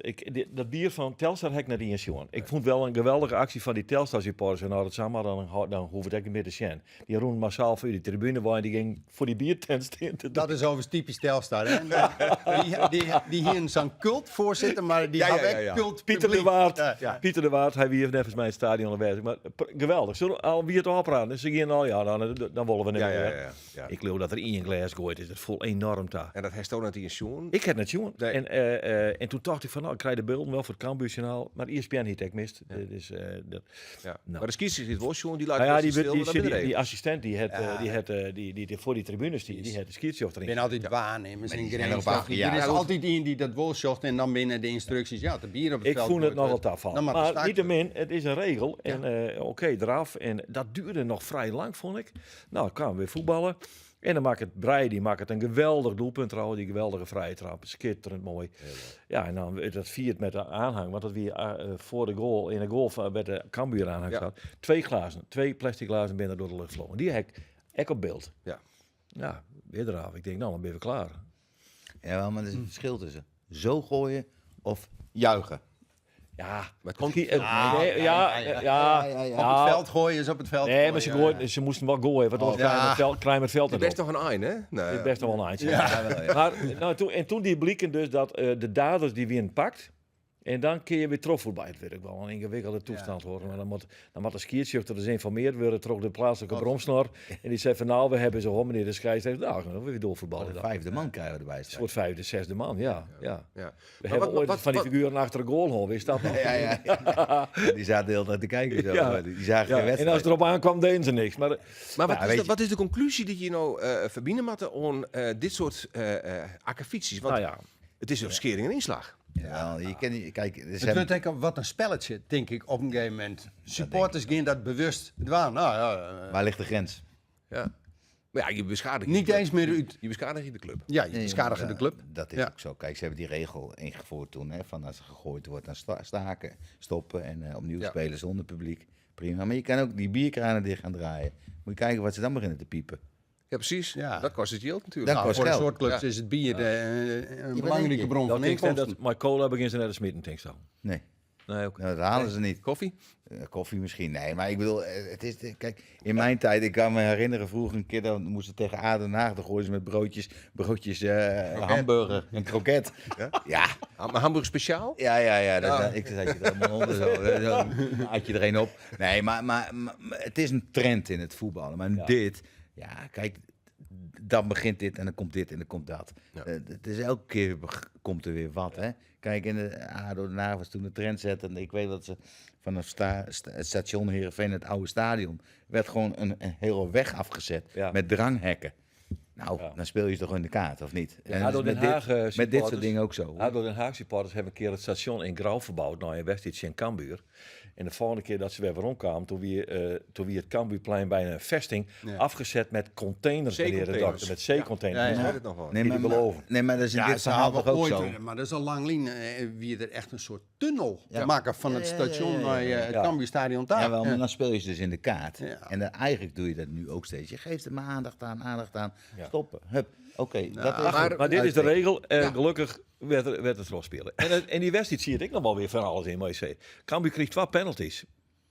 Dat bier van Telstar heb ik naar die inzien. Ik vond wel een geweldige actie van die Telstar supporters. En nou, dat samen, dan hoef ik het niet meer te zien. Die roen massaal voor die tribune waar die ging voor die biertent staan. Dat is overigens typisch Telstar. Hè? Die hier zo'n cultvoorzitter, maar die Ja, had ja, echt ja. cult Pieter de Waard. Ja. Pieter de Waard, hij wie heeft mij het stadion aanwezig. Maar geweldig. Zullen we al wie het opraden? Dus ze gingen al, ja, dan willen we niet meer. Ja. Ik geloof dat er één glas gooit is. Dat voelt enorm ta. En dat heeft ook net die jongen. Ik heb het jongen. Nee. En En toen dacht ik van, nou, ik krijg de beelden wel voor het Cambuurjournaal. Maar ESPN heeft ik mist. Dus, Ja. nou. Maar de skiers zit wel jongen, die laat Nou ja, het stil, maar dat ben er die even. assistent die voor die tribunes, die had de skiertjocht Ik erin. ben altijd waarnemers Maar en die zijn nog grens. een paar jaar. Er is Ja, goed. altijd iemand die dat wel zocht en dan binnen de instructies, ja, de bier op het Ik veld. vond het wordt, nog wel taf dan van. mag het Maar starten. niettemin, het is een regel. En oké, eraf. En dat duurde nog vrij lang, vond ik. Nou, dan kwamen we weer voetballen. En dan maakt het Breij, die maakt het een geweldig doelpunt trouwens. Die geweldige vrije trap. Schitterend mooi. Ja, en dan werd dat viert met de aanhang. Want dat weer voor de goal, in de goal werd de Cambuur aanhang Ja. zat. 2 plastic glazen binnen door de lucht vlogen. Die heb ik op beeld. Ja. Ja, weer eraf. Ik denk, nou, dan ben we klaar. Ja, maar er is een verschil tussen zo gooien of juichen. Ja, Maar het komt... nee, Op het veld gooien is op het veld Nee, maar gooien, ze moesten wel gooien, want anders klein met veld Het is best nog een eind, hè? Nee, Het is best wel een eindje. Ja, wel, ja. Maar toen die blikken dus dat de daders die winnen pakt. En dan kun je weer troffen bij. Het werk wel een ingewikkelde toestand worden. Maar dan moet de skiertjuchter dus informeerd worden. Trok de plaatselijke bromsnor. En die zei van nou, we hebben zo meneer de scheidsrechter. Nou, gaan we weer doorvoetballen. De dan. 5e man krijgen we erbij Een straks. soort 5e, 6e man, ja. Ja. We Maar hebben ooit van die wat- figuren achter de goal gehoord, wist dat nog? Ja. Die zaten de hele tijd te kijken. Zo. Ja. Maar die zagen geen Ja, en wedstrijd. als het erop aankwam, deden ze niks. Maar Maar weet je- wat is de conclusie die je nou verbinden moet aan dit soort akkefietjes? Want nou ja, het is een schering en inslag. Ja, je kent, kijk, er Het zijn, wordt denk ik wat een spelletje, denk ik, op een gegeven moment. Supporters gaan dat bewust doen. Nou, ja, waar ligt de grens? Ja. Maar ja, je beschadigt niet de club. eens meer uit. Je beschadigt de club. Ja, je beschadigt de club. Dat is Ja. ook zo. Kijk, ze hebben die regel ingevoerd toen. Hè, van als er gegooid wordt, dan staken, stoppen en opnieuw Ja. spelen zonder publiek. Prima. Maar je kan ook die bierkranen dicht gaan draaien. Moet je kijken wat ze dan beginnen te piepen. Ja, precies. Ja. Dat kost het geld natuurlijk. Dat Nou, kost voor de geld. sportclubs Ja. is het bier een denk belangrijke je? bron dat van denk ik inkomsten. dat maar cola begint ze net te smitten, denk ik zo. Nee, Nee, oké. nou, dat halen ze niet. Koffie? Koffie misschien. Nee, maar ik bedoel, het is, kijk, in mijn tijd, ik kan me herinneren vroeger een keer, dan moesten tegen Aden Haag, dan gooien ze met broodjes hamburger en kroket. Ja, Maar Hamburg speciaal? ja. Ik zat je er helemaal onder zo. Dan had je er een op. Nee, maar het is een trend in het voetballen. Maar dit, ja, kijk, dan begint dit en dan komt dit en dan komt dat. Ja. Het is elke keer komt er weer wat, hè. Kijk, in de ADO Den Haag was toen de trendsetter. En ik weet dat ze vanaf het station Heerenveen, het oude stadion, werd gewoon een hele weg afgezet Ja. met dranghekken. Nou, Ja. dan speel je toch in de kaart, of niet? En ADO dat is Den met Haag, dit, met dit soort supporters- dingen ook zo. ADO Den Haag supporters hebben een keer het station in Grauw verbouwd, nou in Westitje en Cambuur. En de volgende keer dat ze weer rondkwamen, toen weer het Cambuurplein bij een vesting afgezet met containers, meneer de Zeecontainers. dokter, met zeecontainers. Ja, Ik ja. weet het nog wel. Nee, niet te geloven. Nee, maar dat is in Ja, dit ze verhaal hadden toch ook ooit, zo. maar dat is al lang lien, wie er echt een soort tunnel Ja. maken van het station naar het Cambuurstadion daar. Ja, wel, maar dan speel je ze dus in de kaart. Ja. En dan, eigenlijk doe je dat nu ook steeds. Je geeft er maar aandacht aan. Ja. Stoppen. Hup. Oké, dat is Maar dit is de uitweg. regel. Gelukkig werd het losspelen. En die wedstrijd zie ik nog wel weer van alles in. Maar je zei, Cambuur kreeg 2 penalties.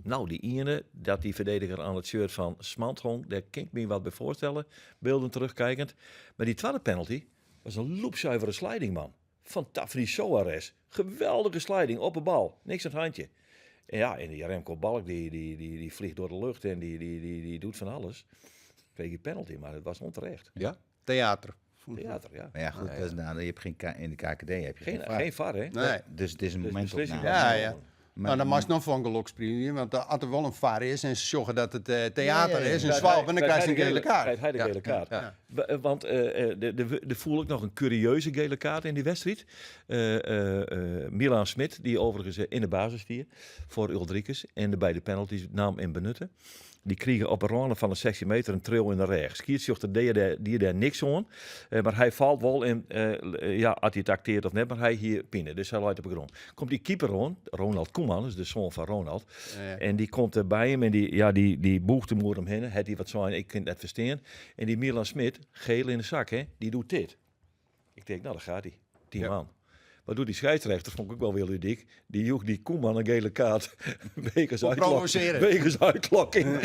Nou, die ene, dat die verdediger aan het shirt van Smantron, daar kan ik me wat bij voorstellen. Beelden terugkijkend. Maar die tweede penalty was een loopzuivere sliding, man. Van Tafri Soares. Geweldige sliding op de bal. Niks aan het handje. En ja, en die Remco Balk, die vliegt door de lucht en die doet van alles. Kreeg je penalty, maar het was onterecht. Ja? Theater. Theater, ja. Maar ja, goed, dat is, nou, je hebt geen in de KKD heb je Geen VAR, hè? Nee. Dus het is een Dus moment op beslissing Ja, was- ja. Maar dan mag je nog van geluk spelen, want als er wel een VAR is en ze zorgen dat het theater is, een zwalp en dan krijg je een gele kaart. Krijgt hij de gele kaart. ja. Want er voel ik nog een curieuze gele kaart in die wedstrijd. Milan Smit, die overigens in de basis stier voor Uldrikus en de beide penalties nam en benutten. Die kregen op een ronde van de 16 meter een trail in de reg. Skiertsjochter die daar niks aan. Maar hij valt wel in, ja, als hij het acteert of net, maar hij hier pinnen. Dus hij loopt op de grond. Komt die keeper aan, Ronald Koeman, dus de zoon van Ronald. En die komt er bij hem en die boegt hem hem heen. Had hij wat zo, ik kan het net verstaan. En die Milan Smit, geel in de zak, hè, die doet dit. Ik denk, nou, daar gaat hij. 10 Ja. man. Maar door die scheidsrechter vond ik ook wel weer ludiek. Die joeg die Koeman een gele kaart. Wegens provoceren. Wegens uitklokking.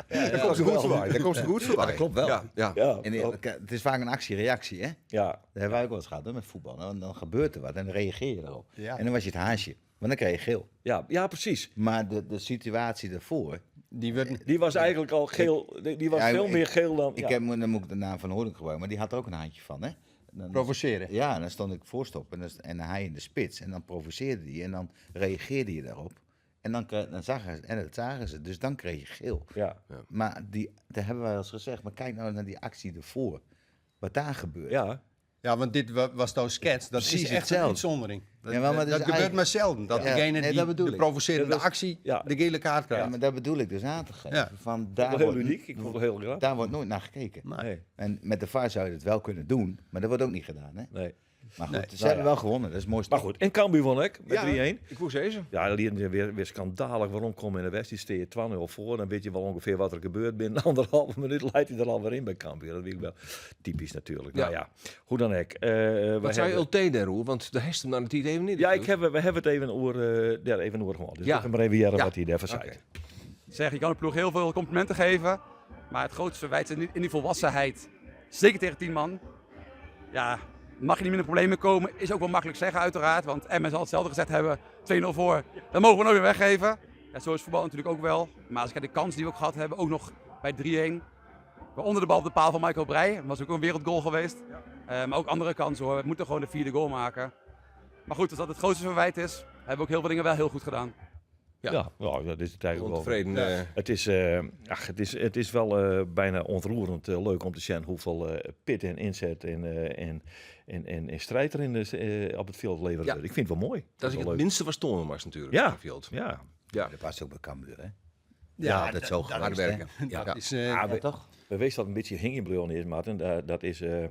Daar komt ze goed voorbij. Daar komt ze goed voorbij. dat klopt wel. Ja, ja. Ja, En het is vaak een actie-reactie, hè? ja. Dat hebben wij ook wel eens gehad, hè, met voetbal. Dan gebeurt er wat en dan reageer je erop. Ja. En dan was je het haasje. Want dan kreeg je geel. Ja, precies. Maar de situatie daarvoor... Die werd Die was eigenlijk al geel. Die was Ja, veel meer geel dan... Dan moet ik de naam van Hoornik gebruiken, maar die had er ook een handje van, hè? Provoceren. Ja, dan stond ik voorstop en hij in de spits. En dan provoceerde hij en dan reageerde je daarop. En dan zagen ze, en dat zagen ze, dus dan kreeg je geel. Ja. Maar daar hebben wij al eens gezegd, maar kijk nou naar die actie ervoor. Wat daar gebeurt. Ja. Ja, want dit was nou schets. Dat Precies is echt hetzelfde. een uitzondering. Dat, Ja, maar dat is dat gebeurt eigenlijk- maar zelden. Dat Ja, degene nee, die dat bedoel de ik. provocerende Dat is- actie ja. de gele kaart Ja, krijgt. maar dat bedoel ik dus aan te geven. Ja. Van, Dat daar, was heel wordt, uniek. Ik vond het heel graag. daar wordt nooit naar gekeken. Nee. En met de VAR zou je het wel kunnen doen, maar dat wordt ook niet gedaan. Hè? Nee. Maar goed, Nee. ze hebben wel gewonnen, dat is mooi. Maar goed, en Cambuur won ik met 3-1. Ik woest deze. Ja, dat liet weer schandalig. Waarom kom je in de wedstrijd, steed je 2-0 voor. Dan weet je wel ongeveer wat er gebeurt. Binnen anderhalve minuut leidt hij er alweer in bij Cambuur. Dat weet ik wel. Typisch natuurlijk. Ja. Nou ja, hoe dan ook. Wat zei LT daar, Roel? Want de hest hem dan het even niet. Ja, we hebben het even over gewonnen. Dus Ja. ik ga maar even jaren Ja. wat hij daarvoor zei. Oké. Zeg, je kan de ploeg heel veel complimenten geven. Maar het grootste verwijt is in die volwassenheid. Zeker tegen 10 man. Ja, mag je niet met de problemen komen. Is ook wel makkelijk zeggen uiteraard. Want Emmen zal hetzelfde gezegd hebben. 2-0 voor. Dan mogen we nooit weer weggeven. Ja, zo is voetbal natuurlijk ook wel. Maar als ik kijk de kans die we ook gehad hebben. Ook nog bij 3-1. Onder de bal op de paal van Michael Breij. Dat was ook een wereldgoal geweest. Maar ook andere kansen hoor. We moeten gewoon de 4e goal maken. Maar goed, als dat het grootste verwijt is. Hebben we ook heel veel dingen wel heel goed gedaan. Ja, nou, dat is het eigenlijk wel. Ontevreden. Het is wel bijna ontroerend leuk om te zien hoeveel pit en inzet en strijd er op het veld levert. Ja. Ik vind het wel mooi. Dat is wel het leuk. minste was Toornmars natuurlijk. Ja. op het veld. Ja. Ja. Dat past ook bij Cambuur, hè? Ja, altijd zo Hard geweest, hè? werken. Ja. Dat is, Ja, toch? we weten dat een beetje hingebleven is, Martin. Dat is, ja,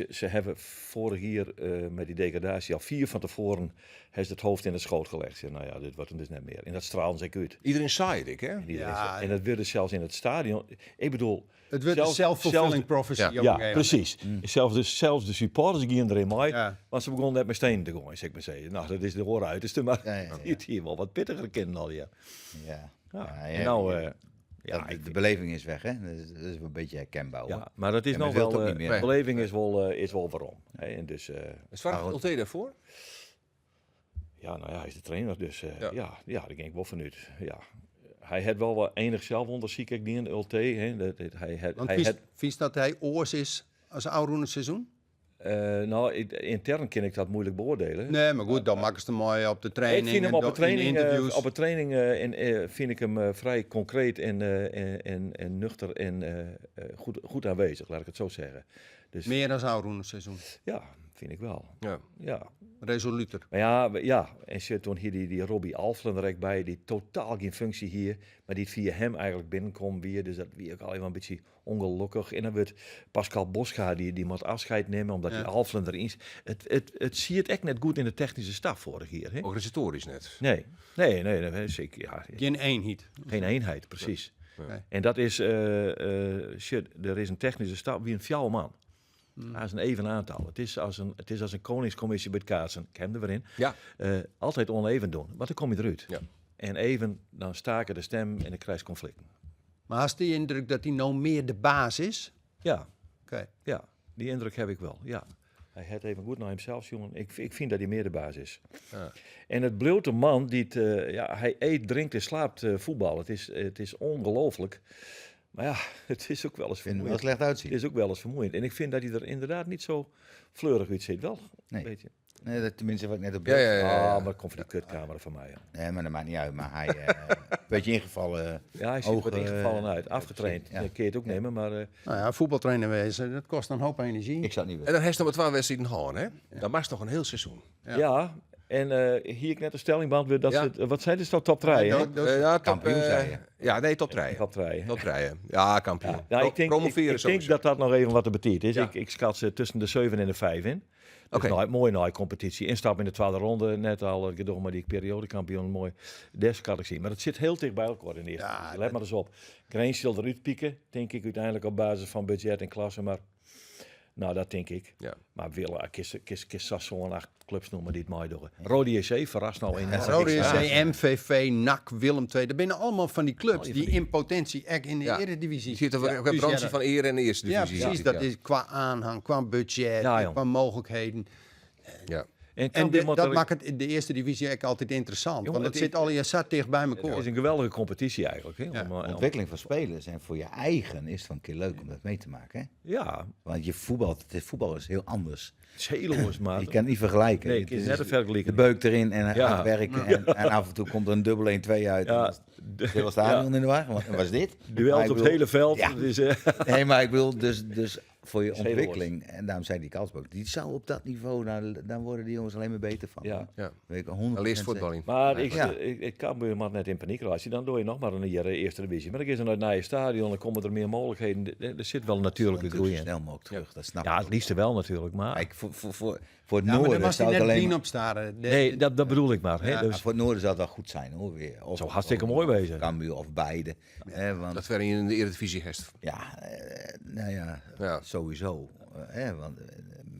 ze hebben vorig jaar met die degradatie al 4 van tevoren heeft het hoofd in de schoot gelegd. Ze, nou ja, dit wordt hem dus net meer. En dat straalde zich uit. Iedereen saai ik, hè? Ja, En dat werd zelfs in het stadion. Ik bedoel, het wordt een zelfs- self-fulfilling zelfs- prophecy. Ja. op een ja, gegeven precies. Zelfs de supporters gingen erin mee. Ja. Want ze begonnen net met stenen te gooien, zeg maar zeggen. Nou, dat is de oren uiterste, maar Ja, ja, ja. die het hier wel wat pittiger kennen al, ja. Ja. Ja, Ja, en nou, Ja, ik de beleving is weg, hè? Dat is wel een beetje herkenbaar, hoor. ja, maar dat is Ja, maar nog wilt wel, ook niet meer. de beleving is wel waarom. Hè? En dus, Is Vark LT daarvoor? ja, nou ja, hij is de trainer, dus Ja. ja, daar ging ik wel vanuit. Ja. Hij had wel wat enig zelfonderzoek, ik die in de LT. Hè? Want vies dat hij oors is als oude seizoen? Nou, intern kan ik dat moeilijk beoordelen. Nee, maar goed, dan maken ze hem mooi op de training. Ik vind hem en op de in training, interviews. vind ik hem vrij concreet en nuchter en goed aanwezig, laat ik het zo zeggen. Dus Meer dan oude seizoen. ja, vind ik wel. Ja. Ja. Resoluter. Maar ja, en zit toen hier die Robbie Alflen er ook bij, die totaal geen functie hier, maar die via hem eigenlijk binnenkomt weer, dus dat wie ook al even een beetje ongelukkig. En dan wordt Pascal Boscha, die moet afscheid nemen, omdat die Alflen erin is. Het zie het echt net goed in de technische staf vorig jaar. Hè? Organisatorisch net. Nee, zeker. Ja, Geen eenheid. geen eenheid, precies. Nee. En dat is, shit, er is een technische staf, wie een fjouwe man. Dat is een even aantal. Het is als een koningscommissie bij het kaatsen. Ik heb hem er weer in. Ja. Altijd oneven doen, want dan kom je eruit. Ja. En even, dan staken de stem en dan krijg je conflicten. Maar hast die indruk dat hij nou meer de baas is? Ja, Oké. ja, die indruk heb ik wel, ja. Hij had even goed naar hemzelf, jongen. Ik vind dat hij meer de baas is. Ja. En het blote man, die hij eet, drinkt en slaapt voetbal. Het is ongelooflijk. Maar ja, het is ook wel eens Ik vind hem wel vermoeiend. slecht uitzien. Het is ook wel eens vermoeiend. En ik vind dat hij er inderdaad niet zo fleurig uitziet. Wel, Nee. weet je. Nee, dat, tenminste wat ik net op Ja, ja, ja. Ah, maar dat komt van die kutkamer van mij. Ja, Nee, maar dat maakt niet uit. Maar hij een beetje ingevallen. ja hij ziet Ogen, wat ingevallen uit. Afgetraind. ja. Dat kun je het ook nemen, maar... Nou ja, voetbaltrainer wezen, dat kost een hoop energie. Ik zou het niet En weten. dan heeft hij nog maar 12 wedstrijden gehouden, hè? Dan was het nog een heel seizoen. ja. En hier ik net een stellingband weer dat Ja. ze... Wat zei dus dat top 3, hè? Ja, top, Kampioen, zei je. Ja, nee, top 3. Top 3. Top 3. Ja, kampioen. Ja, ik denk, Promoveren ik denk sowieso. dat dat nog even wat te betiert is. Ja. Ik schat ze tussen de 7 en de 5 in. Dus Oké. mooi naar competitie. Instap in de tweede ronde, net al gedoe, maar die periodekampioen mooi. Des kan ik zien. Maar het zit heel dicht bij elkaar in de eerste. Ja, Let maar eens op. Grains zal eruit pieken, denk ik uiteindelijk op basis van budget en klasse. Maar nou, dat denk ik. Ja. Maar willen, kist zo'n 8 clubs noemen die het mooi doen. Rode JC verrast nou in. Rode Ja. SC, MVV, NAC, Willem II. Dat zijn allemaal van die clubs Al die die van die- in potentie echt in de Ja. Eredivisie Je ziet er ook een Dus branche ja, van eer en de eerste Ja, divisie. precies. zit, Dat is qua aanhang, qua budget, Ja, jong. qua mogelijkheden. Ja. En Cambuur moet dat er- maakt het de eerste divisie ook altijd interessant. Jongen, Want het het zit al je zat dicht bij Het elkaar. is een geweldige competitie eigenlijk. Hè? Ja. Om, De ontwikkeling van spelers en voor je eigen is het wel een keer leuk om dat mee te maken. Hè? ja, Want voetbal is heel anders. het is heel anders, maar... Je kan het niet vergelijken. Nee, Het ik kan is net een vergelijking. de beuk erin en Ja. hard werken. En af en toe komt er een dubbel 1-2 uit. Ja. En dan is het hele stadion in de war. Wat was dit? Maar Duels ik op het bedoel- hele veld. Ja. Dus, Nee, maar ik wil dus voor je is heel ontwikkeling. En daarom zei die Kalsbook. Die zou op dat niveau, dan worden die jongens alleen maar beter van. ja. Ja. Weet ik 100% Al eerst voetbal zeker. in. Maar Ja. ik kan maar net in paniek. Dan doe je nog maar een jaar eerste divisie. Maar dan is er naar je stadion, dan komen er meer mogelijkheden. Er zit wel natuurlijke Zo groei in. snel mogelijk terug. Dat snap Ja, ik. het liefste wel natuurlijk, maar... Kijk, voor het Ja, maar daar noorden was hij zou het net alleen clean maar... op staren. Nee, dat bedoel ik maar. Hè? Ja, Dus, Voor het noorden zou het wel goed zijn hoor. Weer. Of, zou hartstikke mooi wezen. Cambuur of beide. Want Dat we in de Eredivisie heeft. ja, nou ja, Ja. sowieso. Want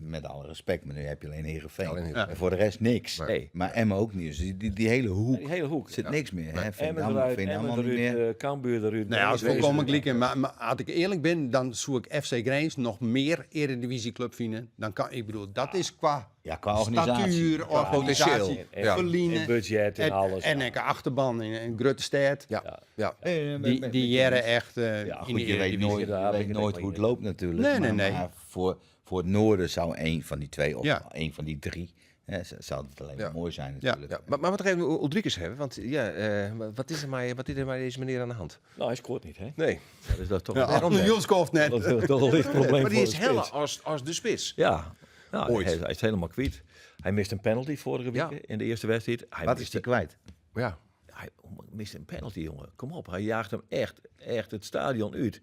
met alle respect, maar nu heb je alleen Heerenveen. Alleen Heerenveen. En voor de rest niks. Nee. Maar Emma ook niet. Dus die hele hoek die hele hoek. zit niks meer. Hè? Emmen Veendam eruit, allemaal niet eruit, meer. Cambuur eruit. Nou ja, dat is Nee, volkomen wezen. gelijk. Maar als ik eerlijk ben, dan zoek ik FC Grains nog meer Eredivisieclub vinden. Dan kan, ik bedoel, dat is qua Ja, qua organisatie. statuur, organisatie, potentieel. Ja. verliezen. En budget en alles. En een achterban in Gruttestedt. Ja. Ja. Die jaren echt Ja, in goed, de Je weet Eredivisie. nooit, daar ben ik het nooit ook hoe het mee loopt natuurlijk. Nee. Maar voor het noorden zou één van die twee of Ja. één van die drie... Hè, zou het alleen maar Ja. mooi zijn Ja. natuurlijk. Ja. Maar wat gaan we Ulrikes hebben? Want ja, wat is er met deze meneer aan de hand? Nou, hij scoort niet, hè? Nee. Dat is dat toch Ja, een Niels kocht net. dat is toch een licht probleem Maar die voor is de heller spits. als de spits. Ja, nou, Ooit. hij is helemaal kwijt. Hij mist een penalty vorige week Ja. in de eerste wedstrijd. Hij Wat is mist die kwijt? Ja. Hij mist een penalty, jongen. Kom op, hij jaagt hem echt het stadion uit.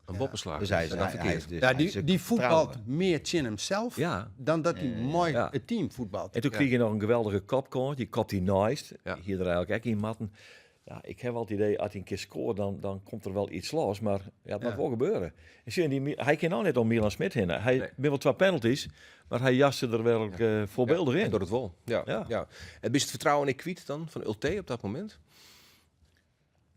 Een boppenslag. Dus hij is, dat hij verkeerd. is dus Ja, hij is die voetbalt vertrouwen. meer in hemzelf Ja. dan dat hij mooi Ja. het team voetbalt. En toen kreeg je nog een geweldige kopkant. Die kopt hij nice. Ja. Hier er eigenlijk ook in matten. Ja, ik heb wel het idee, als hij een keer scoort, dan komt er wel iets los. Maar ja, het mag wel gebeuren. En zie je, hij kan nou net om Milan Smit heen. Hij Nee. wil wel 2 penalties, maar hij jaste er wel voorbeeldig En in. door het wol. Ja. Ja. Ja. En is het vertrouwen in kwiet dan van Ulte op dat moment?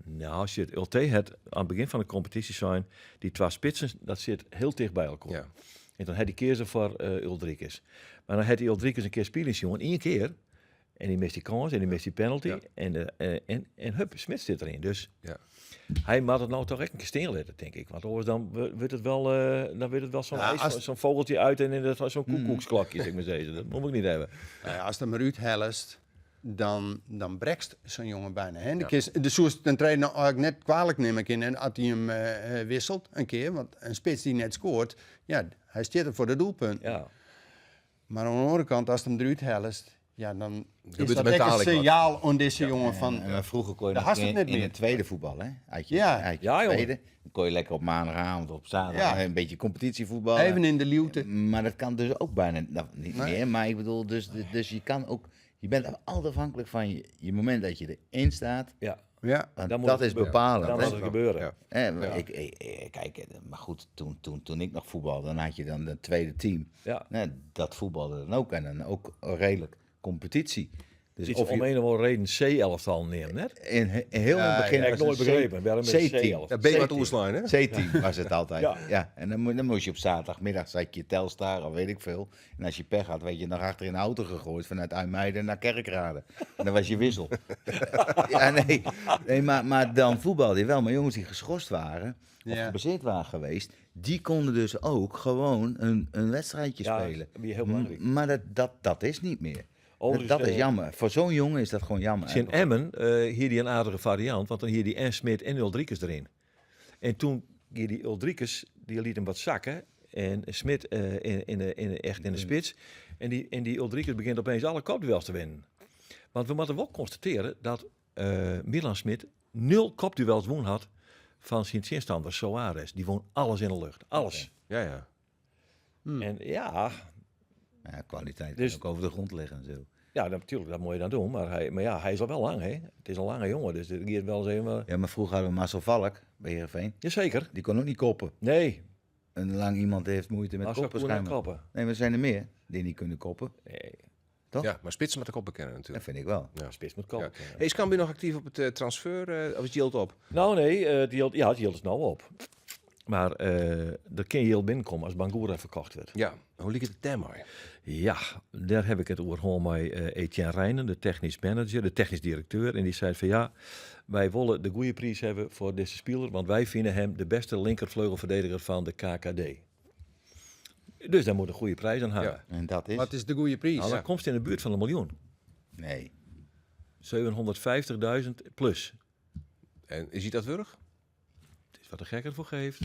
Nou, als je het LT hebt aan het begin van de competitie zijn, die 2 spitsen, dat zit heel dicht bij elkaar. Ja. En dan had die keuze voor Uldrikes. Maar dan had die Uldrikes een keer spelingsjongen, 1 keer. En die mist die kans en die mist die penalty. Ja. En hup, Smit zit erin. Dus Ja. hij moet het nou toch echt een keer stilzetten, denk ik. Want anders dan wordt het wel, zo'n Ja, ijs- als- zo'n vogeltje uit en inderdaad zo'n koekoeksklokje, zeg maar zeggen. Dat moet ik niet hebben. Nou ja, als de maar uithellest, dan brekst zo'n jongen bijna. Hè? De soort een trainer eigenlijk net kwalijk neem ik in. En als hij hem wisselt een keer, want een spits die net scoort, ja, hij staat er voor de doelpunt. Ja. Maar aan de andere kant, als hij hem eruit hellest, ja, dan is er dat echt mentaal een wat. signaal aan deze jongen van... En vroeger kon je Daar nog had het in, net in meer. het tweede voetbal, hè? Had je, Ja. had je Ja, jongen. tweede, dan kon je lekker op maandagavond, op zaterdag, Ja. een beetje competitievoetbal. Even in de luwte. Maar dat kan dus ook bijna niet Nee. meer. Maar ik bedoel, dus je kan ook... Je bent altijd afhankelijk van je moment dat je erin staat. Ja. Ja. Want Dan moet dat het is gebeuren. bepalend. Dan hè. moet het gebeuren. Ja. Kijk, maar goed, toen ik nog voetbalde, dan had je dan het tweede team. Ja. Dat voetbalde dan ook. En dan ook redelijk competitie. Dus Iets of om je een of andere reden C-elftal neemt, net. in heel in het begin heb ik was nooit het begrepen. Waarom is het C-team. C11? Ja, ben je wat C-team. oerslaan, hè? C-team was het altijd. Ja. Ja. En dan moest je op zaterdagmiddag, zat je Telstar of weet ik veel. En als je pech had, werd je nog achter in de auto gegooid vanuit Uijmuiden naar Kerkrade. En dan was je wissel. Ja, nee maar dan voetbalde je wel. Maar jongens die geschorst waren, of Ja. geblesseerd waren geweest, die konden dus ook gewoon een wedstrijdje Ja, spelen. dat is heel belangrijk. Maar dat is niet meer. Overigens, Dat is jammer. Voor zo'n jongen is dat gewoon jammer. In Emmen hier die een aardige variant, want dan hier die en Smit en Uldrikes erin. En toen hier die Uldrikes, die liet hem wat zakken. En Smit echt in de spits. En die Uldrikes begint opeens alle kopduels te winnen. Want we moeten wel constateren dat Milan Smit 0 kopduels won had van zijn tegenstander Soares. Die won alles in de lucht. Alles. Ja, ja. En ja, Ja, kwaliteit Dus- kan ook over de grond liggen en zo. ja, natuurlijk, dat moet je dan doen. Maar hij is al wel lang, hè. Het is een lange jongen, dus er gaat wel eens even... Ja, maar vroeger hadden we Marcel Valk bij Heerenveen. Jazeker. Die kon ook niet koppen. Nee, En lang iemand heeft moeite met maar zo koppen koen en schijnbaar. koppen. Nee, maar er zijn er meer die niet kunnen koppen. Nee, Toch? Ja, maar spitsen met de kop bekennen Dat natuurlijk. vind ik wel. Ja. spits moet Ja. koppen. Hey, is Cambuur nog actief op het transfer of is het yield op? Nou nee, het hield is nou op. Maar er kan je heel binnenkomen als Bangura verkocht werd. Ja, hoe liep het daarmee? Ja, daar heb ik het over gewoon met Etienne Reijnen, de technisch manager, de technisch directeur. En die zei van ja, wij willen de goede prijs hebben voor deze speler, want wij vinden hem de beste linkervleugelverdediger van de KKD. Dus daar moet een goede prijs aan hebben. Ja. En dat is? Wat is de goede prijs? Nou, dan komt hij in de buurt van 1 miljoen. Nee. 750.000 plus. En is hij dat wurg? Het is wat de gekker voor geeft.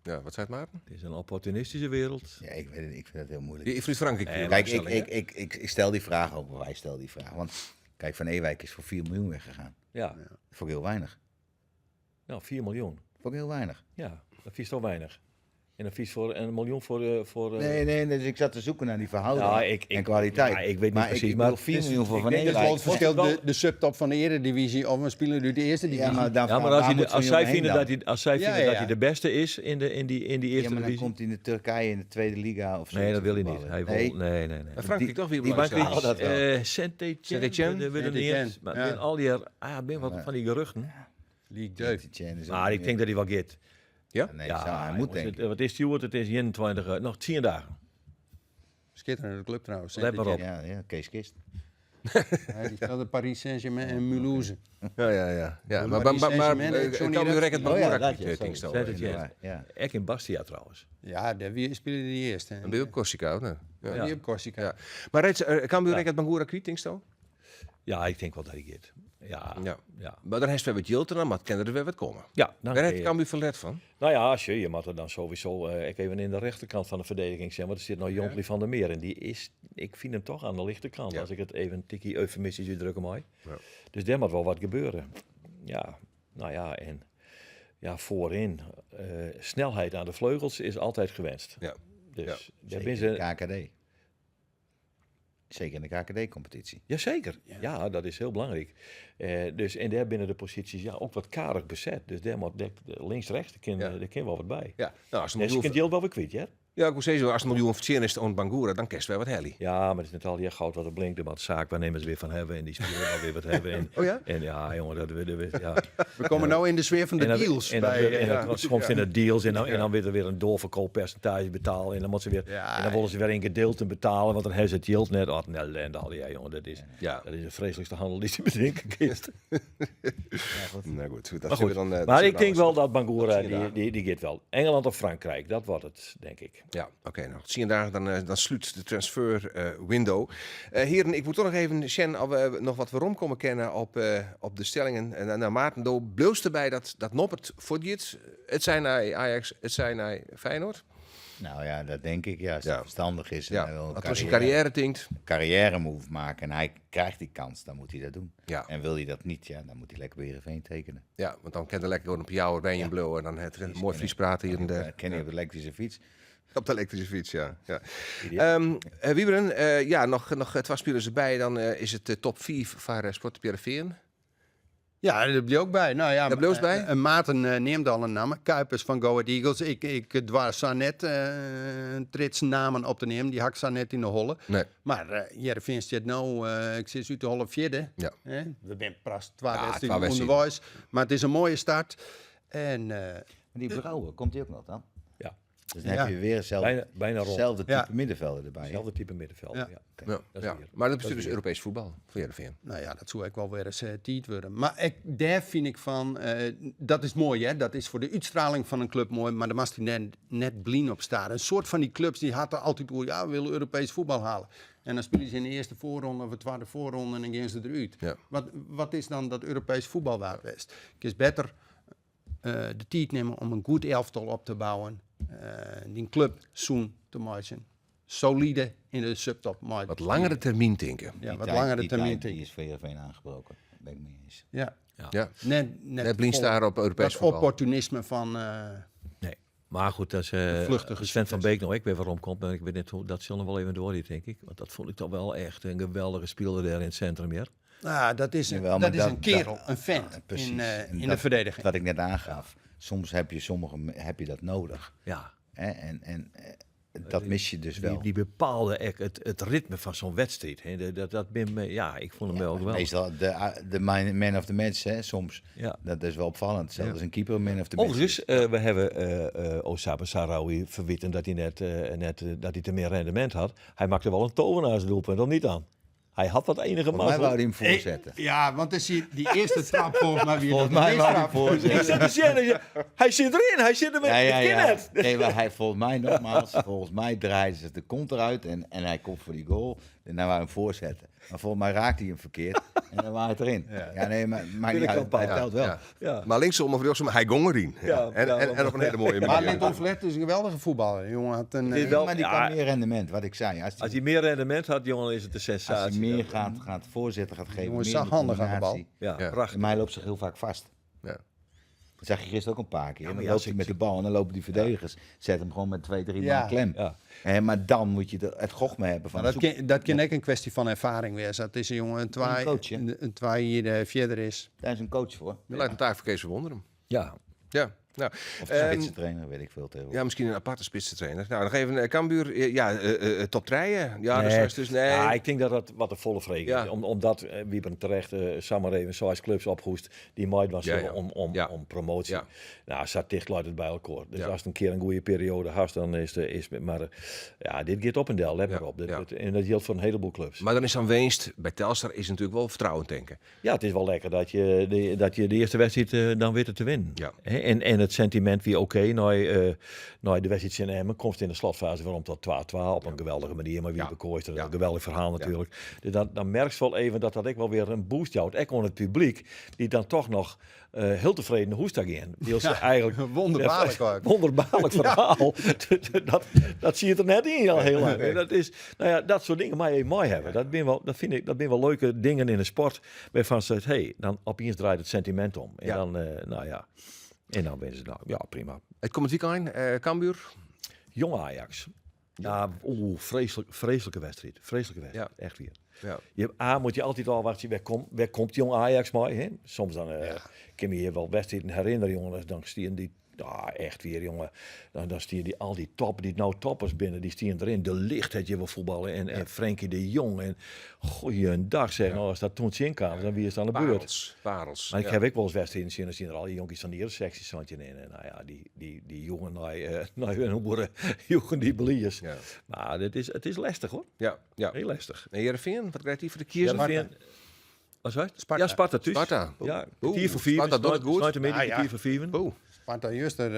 Ja, wat zei het Maarten? Het is een opportunistische wereld. Ja, ik weet het, ik vind het heel moeilijk. Je vriend Frankrijk. Kijk, ik stel die vraag ook, wij stellen die vraag. Want kijk, Van Ewijk is voor 4 miljoen weggegaan. Ja, Dat vond ik heel weinig. nou 4 miljoen. Vond ik heel weinig. Ja, dat vies toch weinig. En dan vies voor 1 miljoen voor Nee, dus ik zat te zoeken naar die verhouding Ja, en kwaliteit. ja, ik weet niet maar precies, ik maar bedoel, 4 dus miljoen voor ik Van denk Dat is wel Ewijk. het verschil, Wordt het de subtop van de eredivisie of een speler uit de eerste divisie. Ja, maar, dan Ja, maar waar als, hij moet de, zo'n als jongen zij heen vinden, dan? dat hij, Ja, dat ja. hij de beste is in die Ja, eerste maar dan divisie. komt hij in de Turkije in de tweede liga of zo. Nee, dat wil hij niet. voetballen. Hij Nee. wil, nee. En Frankrijk toch weer Die belangrijk. bank dat wel. Saint-Étienne, dat weet ik Saint-Étienne, niet. Maar ja. ben al die ben wat van die geruchten. League 2. Etienne is ook Maar ik niet denk dat hij wel gaat. Ja? meer- Nee, Ja, hij moet denken. Wat is Stuart? Het is 21, nog 10 dagen. Schitterende club trouwens. Let maar op. Ja, Kees Kist. Ja, die speelde Paris Saint-Germain en Mulhouse. Ja. Paris Maar Saint-Germain, ik zou kan niet u rekken Oh ja, Bangura dat, ja, King zo. zo. Saint-Étienne. Ja. Ek in Bastia trouwens. Ja, wie speelde die eerste? Dan ben je op Corsica, of nee? Ja. Die op Corsica. Ja. Maar kan u rekken Bangura King zo? Ja, ik denk wel dat hij gaat. Ja. Maar dan heeft we wat Jilten, maar het kan er weer wat komen. Ja, dan Daar kun heeft je- kan u verlet van. Nou ja, als je moet er dan sowieso ik even in de rechterkant van de verdediging zijn. Want er zit nou Jontli van der Meer en die is, ik vind hem toch aan de lichte kant. Ja. Als ik het even een tikkie eufemistisch uitdrukken mag. Ja. Dus daar moet wel wat gebeuren. Ja, nou ja, en ja, voorin. Snelheid aan de vleugels is altijd gewenst. Ja. Dus daar Zeker ben in ze... de KKD. Zeker in de KKD-competitie. Jazeker, ja, dat is heel belangrijk. Dus, en daar binnen de posities ja, ook wat karig bezet. Dus daar moet links-rechts, daar kan wel wat bij. Ja, nou, als een Dus je miljoen, kunt deel wel weer kwijt, ja? ja, ik wil zeggen, als een miljoen verdienen is aan Bangura, dan kerst wij wat heli. Ja, maar het is net al die goud wat er blinkt. Er wat zaakwaarnemers weer van hebben en die spelen wel weer wat hebben. En, Oh ja? En ja, jongen, dat we ja. We komen nou in de sfeer van de deals. En dan soms in de deals en dan weer er weer een doorverkooppercentage betalen. En dan moeten ze weer, Ja, en dan willen ze weer in gedeelte betalen, want dan hebben ze het yield net. Oh, nee, al ja, jongen, dat is de vreselijkste handel die ze bedenken kist. Nou goed, dat Maar zien goed, we dan. maar ik denk wel dat. dat Bangura, Ja. die gaat wel. Engeland of Frankrijk, dat wordt het, denk ik. Ja, oké. Nou, 10 dagen dan sluit de transfer window. Heren, ik moet toch nog even, Sjen, of we nog wat waarom komen kennen op de stellingen. En nou, Maarten Do bleust erbij dat Noppert voortjiet. Het zijn naar Ajax, het zijn naar Feyenoord. Nou ja, dat denk ik. Ja, als Ja. het verstandig is en Ja, hij wil dat was een carrière tinkt. carrière move maken en hij krijgt die kans, dan moet hij dat doen. Ja. En wil hij dat niet, ja, dan moet hij lekker bij Heerenveen tekenen. Ja, want dan kan hij lekker gewoon op jou bij je blauw en dan het een mooi Fries praten hier en Dan daar. ken je op de elektrische fiets. Op de elektrische fiets, ja. Wieberen, ja, nog 12 spelers erbij. Dan is het de top 4 van Sport Heerenveen. Ja, daar bleef ook bij. Nou ja, Daar bleef bij? Maarten neemt al een naam. Kuipers van Go Ahead Eagles. Ik dwars zo net een trits namen op te nemen. Die hak zo net in de holle. Nee. Maar Heerenveen staat nou, ik zit uit de halve vierde. Ja. We zijn pas 2 Ja, wedstrijden 2 onderwijs. Maar het is een mooie start. En Maar die Brouwer, komt die ook nog dan? Ja. Dus dan Ja. heb je weer Bijna rond. hetzelfde type Ja. middenvelden erbij. hè? Hetzelfde type middenveld. Ja. Ja. Ja, Dat is ja. weer. Maar dat Dat is dus is weer. Europees voetbal voor Heerenveen. nou ja, dat zou ik wel weer eens tijd worden. Maar daar vind ik van, dat is mooi hè. Dat is voor de uitstraling van een club mooi. Maar daar mag hij net blien op staan. Een soort van die clubs die hadden altijd over, ja, we willen Europees voetbal halen. En dan spelen ze in de eerste voorronde of de tweede voorronde en dan gaan ze eruit. Ja. Wat is dan dat Europees voetbal waard geweest? Het is beter de tijd nemen om een goed elftal op te bouwen. Die club zoen te maken. Solide in de subtop. Maar Wat langere termijn denken. Ja, Die wat tijd- langere die termijn. tijd, denk Die ik. is voor Heerenveen aangebroken. Daar ben ik mee eens. Ja. Ja. Net Net blind daar op Europees dat voetbal. opportunisme van... Nee. Maar goed, dat is vluchtige Sven van succes. Beek nog ik weer waarom komt. Maar ik weet niet hoe dat zal nog wel even door, denk ik. Want dat vond ik toch wel echt een geweldige speler daar in het centrum hier. Nou, dat is een, Jawel, maar dat is dat- een kerel, dat- een fan Precies. in En de dat- verdediging. Wat ik net aangaf. Soms heb je dat nodig. Ja. Hè? En dat mis je dus wel. Die bepaalde echt het ritme van zo'n wedstrijd. Hè. Dat ben me, ja, ik vond hem wel ook wel. Meestal de man of the match, hè, soms. Ja. Dat is wel opvallend. Zelfs als een keeper man of the match. Overigens, we hebben Osama Sarawi verwitten dat hij dat hij te meer rendement had. Hij maakte wel een tovenaarsdoelpunt, of niet aan? Hij had wat enige Volgens mij mazzel. wou hij hem voorzetten. Ja, want is die eerste trap volgens mij weer. Volgens mij wou hij hem voorzetten. Ik zet de zin, hij zit erin, hij zit er met het kind. Nee, maar hij volgens mij nogmaals, volgens mij draaide ze de kont eruit en hij komt voor die goal. En dan wou hij hem voorzetten. Maar volgens mij raakte hij hem verkeerd en dan wou hij het erin. Ja, nee, maar niet uit, hij telt wel. Ja. Ja. Maar linksom of rechtsom, hij gong erin. Ja, En op een hele mooie Maar manier. Linton Vlet is een geweldige voetballer. Die jongen had een. Dit wel- Maar die Ja. kan meer rendement, wat ik zei. Als hij meer rendement had, jongen, is het een Als sensatie. hij meer gaat voorzetten, gaat geven, Jongen, meer zag in de handig aan de combinatie. Ja, Ja. prachtig. Maar hij loopt zich heel vaak vast. Ja. Dat zag je gisteren ook een paar keer. maar Dan ja, loopt als hij ik met de zie- bal en dan lopen die verdedigers. Zet hem gewoon met 2-3 Ja. man klem. Ja. Maar dan moet je het gochme hebben van Maar zoek- dat kan ook een kwestie van ervaring wezen. Dat is een jongen Een coach, hè? een twee hier verder is. Daar is een coach voor. Je lijkt een taak voor Kees Verwonderen. Ja. Ja. Nou, Of een spitsentrainer, weet ik veel tegenwoordig. ja, misschien een aparte spitsentrainer. Nou, nog even Cambuur. Top 3. Ja, Nee. dus nee. Ja, ik denk dat dat wat de volle vreken Ja. is. Omdat we hebben terecht Samar even zoals clubs opgehoest die meid was Ja, ja. om promotie. Ja. Nou, zat dicht luidt het bij elkaar. Dus Ja. als het een keer een goede periode had, dan is het maar dit gaat op en del, let Ja, maar op. ja. En dat geldt voor een heleboel clubs. Maar dan is dan Weenst bij Telstar is natuurlijk wel vertrouwen tanken. Ja, het is wel lekker dat je de eerste wedstrijd dan weet te winnen. Ja. Hè, en het sentiment wie oké, nou de wedstrijd in Emmen komt in de slotfase waarom tot 12 op een geweldige manier, maar wie Ja. bekooist, dat is Ja. een geweldig verhaal natuurlijk. Dus dan merk je wel even dat ook wel weer een boost houdt. Ook aan het publiek, die dan toch nog heel tevreden naar Hoestag in. Die is eigenlijk Wonderbaarlijk ook. wonderbaarlijk verhaal. dat zie je er net in al heel lang. Nee. Dat is, nou ja, dat soort dingen mag je mooi hebben. Dat ben wel leuke dingen in de sport. Waarvan ze zegt, dan opeens draait het sentiment om. En Ja. dan, en dan winnen ze nou, ja prima. Het komt het weekend, Cambuur. Jong Ajax. Ja, vreselijke wedstrijd. Vreselijke wedstrijd, echt weer. Ja. Moet je altijd al wachten, waar komt jong Ajax mooi heen? Soms dan kun je je wel wedstrijden herinneren, jongen. Dan stieren die, echt weer, jongen. Dan stieren die al die toppen, die nou toppers binnen, die stieren erin. De Licht had je wel voetballen en Frenkie de Jong. En goeiedag zeg, nou, als dat toen in kwam, dan wie is het aan de beurt? Parels. Maar ik heb ook wel eens wedstrijden zien, dan zien er al die jonkies van die hele secties zandje in. En nou ja, die jongen naar hun hoeren, jongen die beliers. Ja. Maar het is lastig hoor. Ja. Heel lastig. En Heerenveen, wat krijgt hij voor de kiezer? Wat zei je? Sparta. Ja, Sparta thuis. Sparta. Ja, Oeh, 4 voor 4. Sparta doet het goed. Sluit hem in, Ja, ja. 4 voor 4. Oeh. Sparta Juster,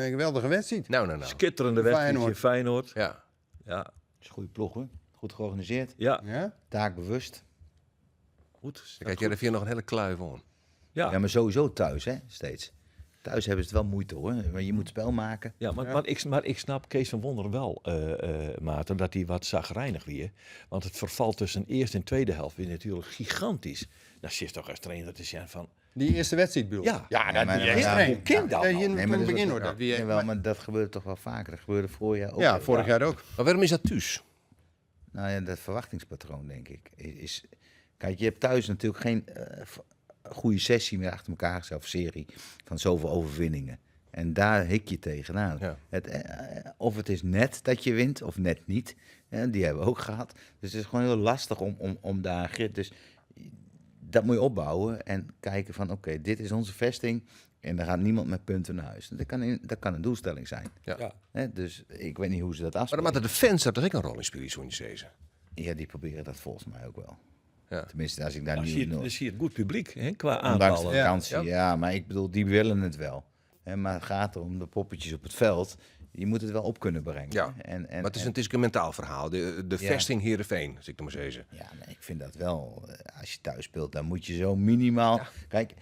een geweldige wedstrijd. Nou. Skitterende wedstrijd. Feyenoord. Ja. Ja. Het is een goede ploeg, hoor. Goed georganiseerd. Ja. Ja? Taakbewust. Dan Goed. krijgt Heerenveen nog een hele kluif aan. Ja. Ja, maar sowieso thuis, hè, steeds. Thuis hebben ze het wel moeite, hoor. Maar je moet spel maken. Ja, maar ik snap Kees van Wonderen wel, Maarten, dat hij wat zagrijnig weer. Want het verval tussen eerste en tweede helft weer natuurlijk gigantisch. Dan zit toch als trainer te zeggen van... Die eerste wedstrijd bedoel je? Ja. Ja, dat maar- is maar- extreem. hoe kan dat nou? Hier Nee, van maar het dat is begin wat- hoor. Dat wie- Jawel, maar dat gebeurt toch wel vaker. Dat gebeurde vorig jaar ook. Ja, al. vorig jaar ook. Maar waarom is dat thuis? Nou ja, dat verwachtingspatroon, denk ik. Kijk, je hebt thuis natuurlijk geen goede sessie meer achter elkaar, zelf serie, van zoveel overwinningen. En daar hik je tegenaan. Ja. Of het is net dat je wint, of net niet. Die hebben we ook gehad. Dus het is gewoon heel lastig om daar een grip. Dus dat moet je opbouwen en kijken van, oké, dit is onze vesting. En dan gaat niemand met punten naar huis. Dat kan een doelstelling zijn. Ja. Dus ik weet niet hoe ze dat Maar afspelen. de fans dat er ook een rol in spelen, zo'n je Ja, die proberen dat volgens mij ook wel. Ja. Tenminste, als ik daar Dan nu... zie je het goed publiek, hè, qua Ondanks de aantallen. vakantie, ja. Maar ik bedoel, die willen het wel. Maar het gaat om de poppetjes op het veld. Je moet het wel op kunnen brengen. Ja, En, Maar het is een mentaal verhaal. De Ja. vesting Heerenveen, als ik het maar zeggen. Ja, nee, ik vind dat wel. Als je thuis speelt, dan moet je zo minimaal... Kijk,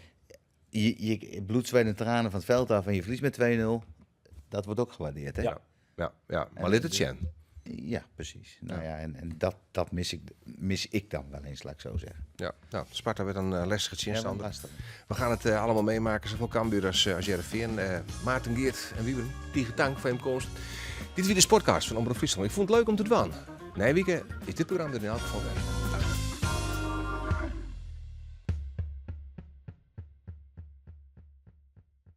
je bloed, zweet en tranen van het veld af en je verliest met 2-0. Dat wordt ook gewaardeerd, hè? Ja. Ja. Maar let het zien. Ja, precies. Nou ja, en dat mis ik dan wel eens, laat ik zo zeggen. Ja, nou, Sparta werd een lastige Ja, tegenstander. lastig. We gaan het allemaal meemaken, zowel Cambuur als Heerenveen. Maarten, Geert en Wieben, tegen dank voor je komst. Dit is weer de Sportcast van Omroep Friesland. Ik vond het leuk om te doen. Nijweken is dit programma er in elk geval weer.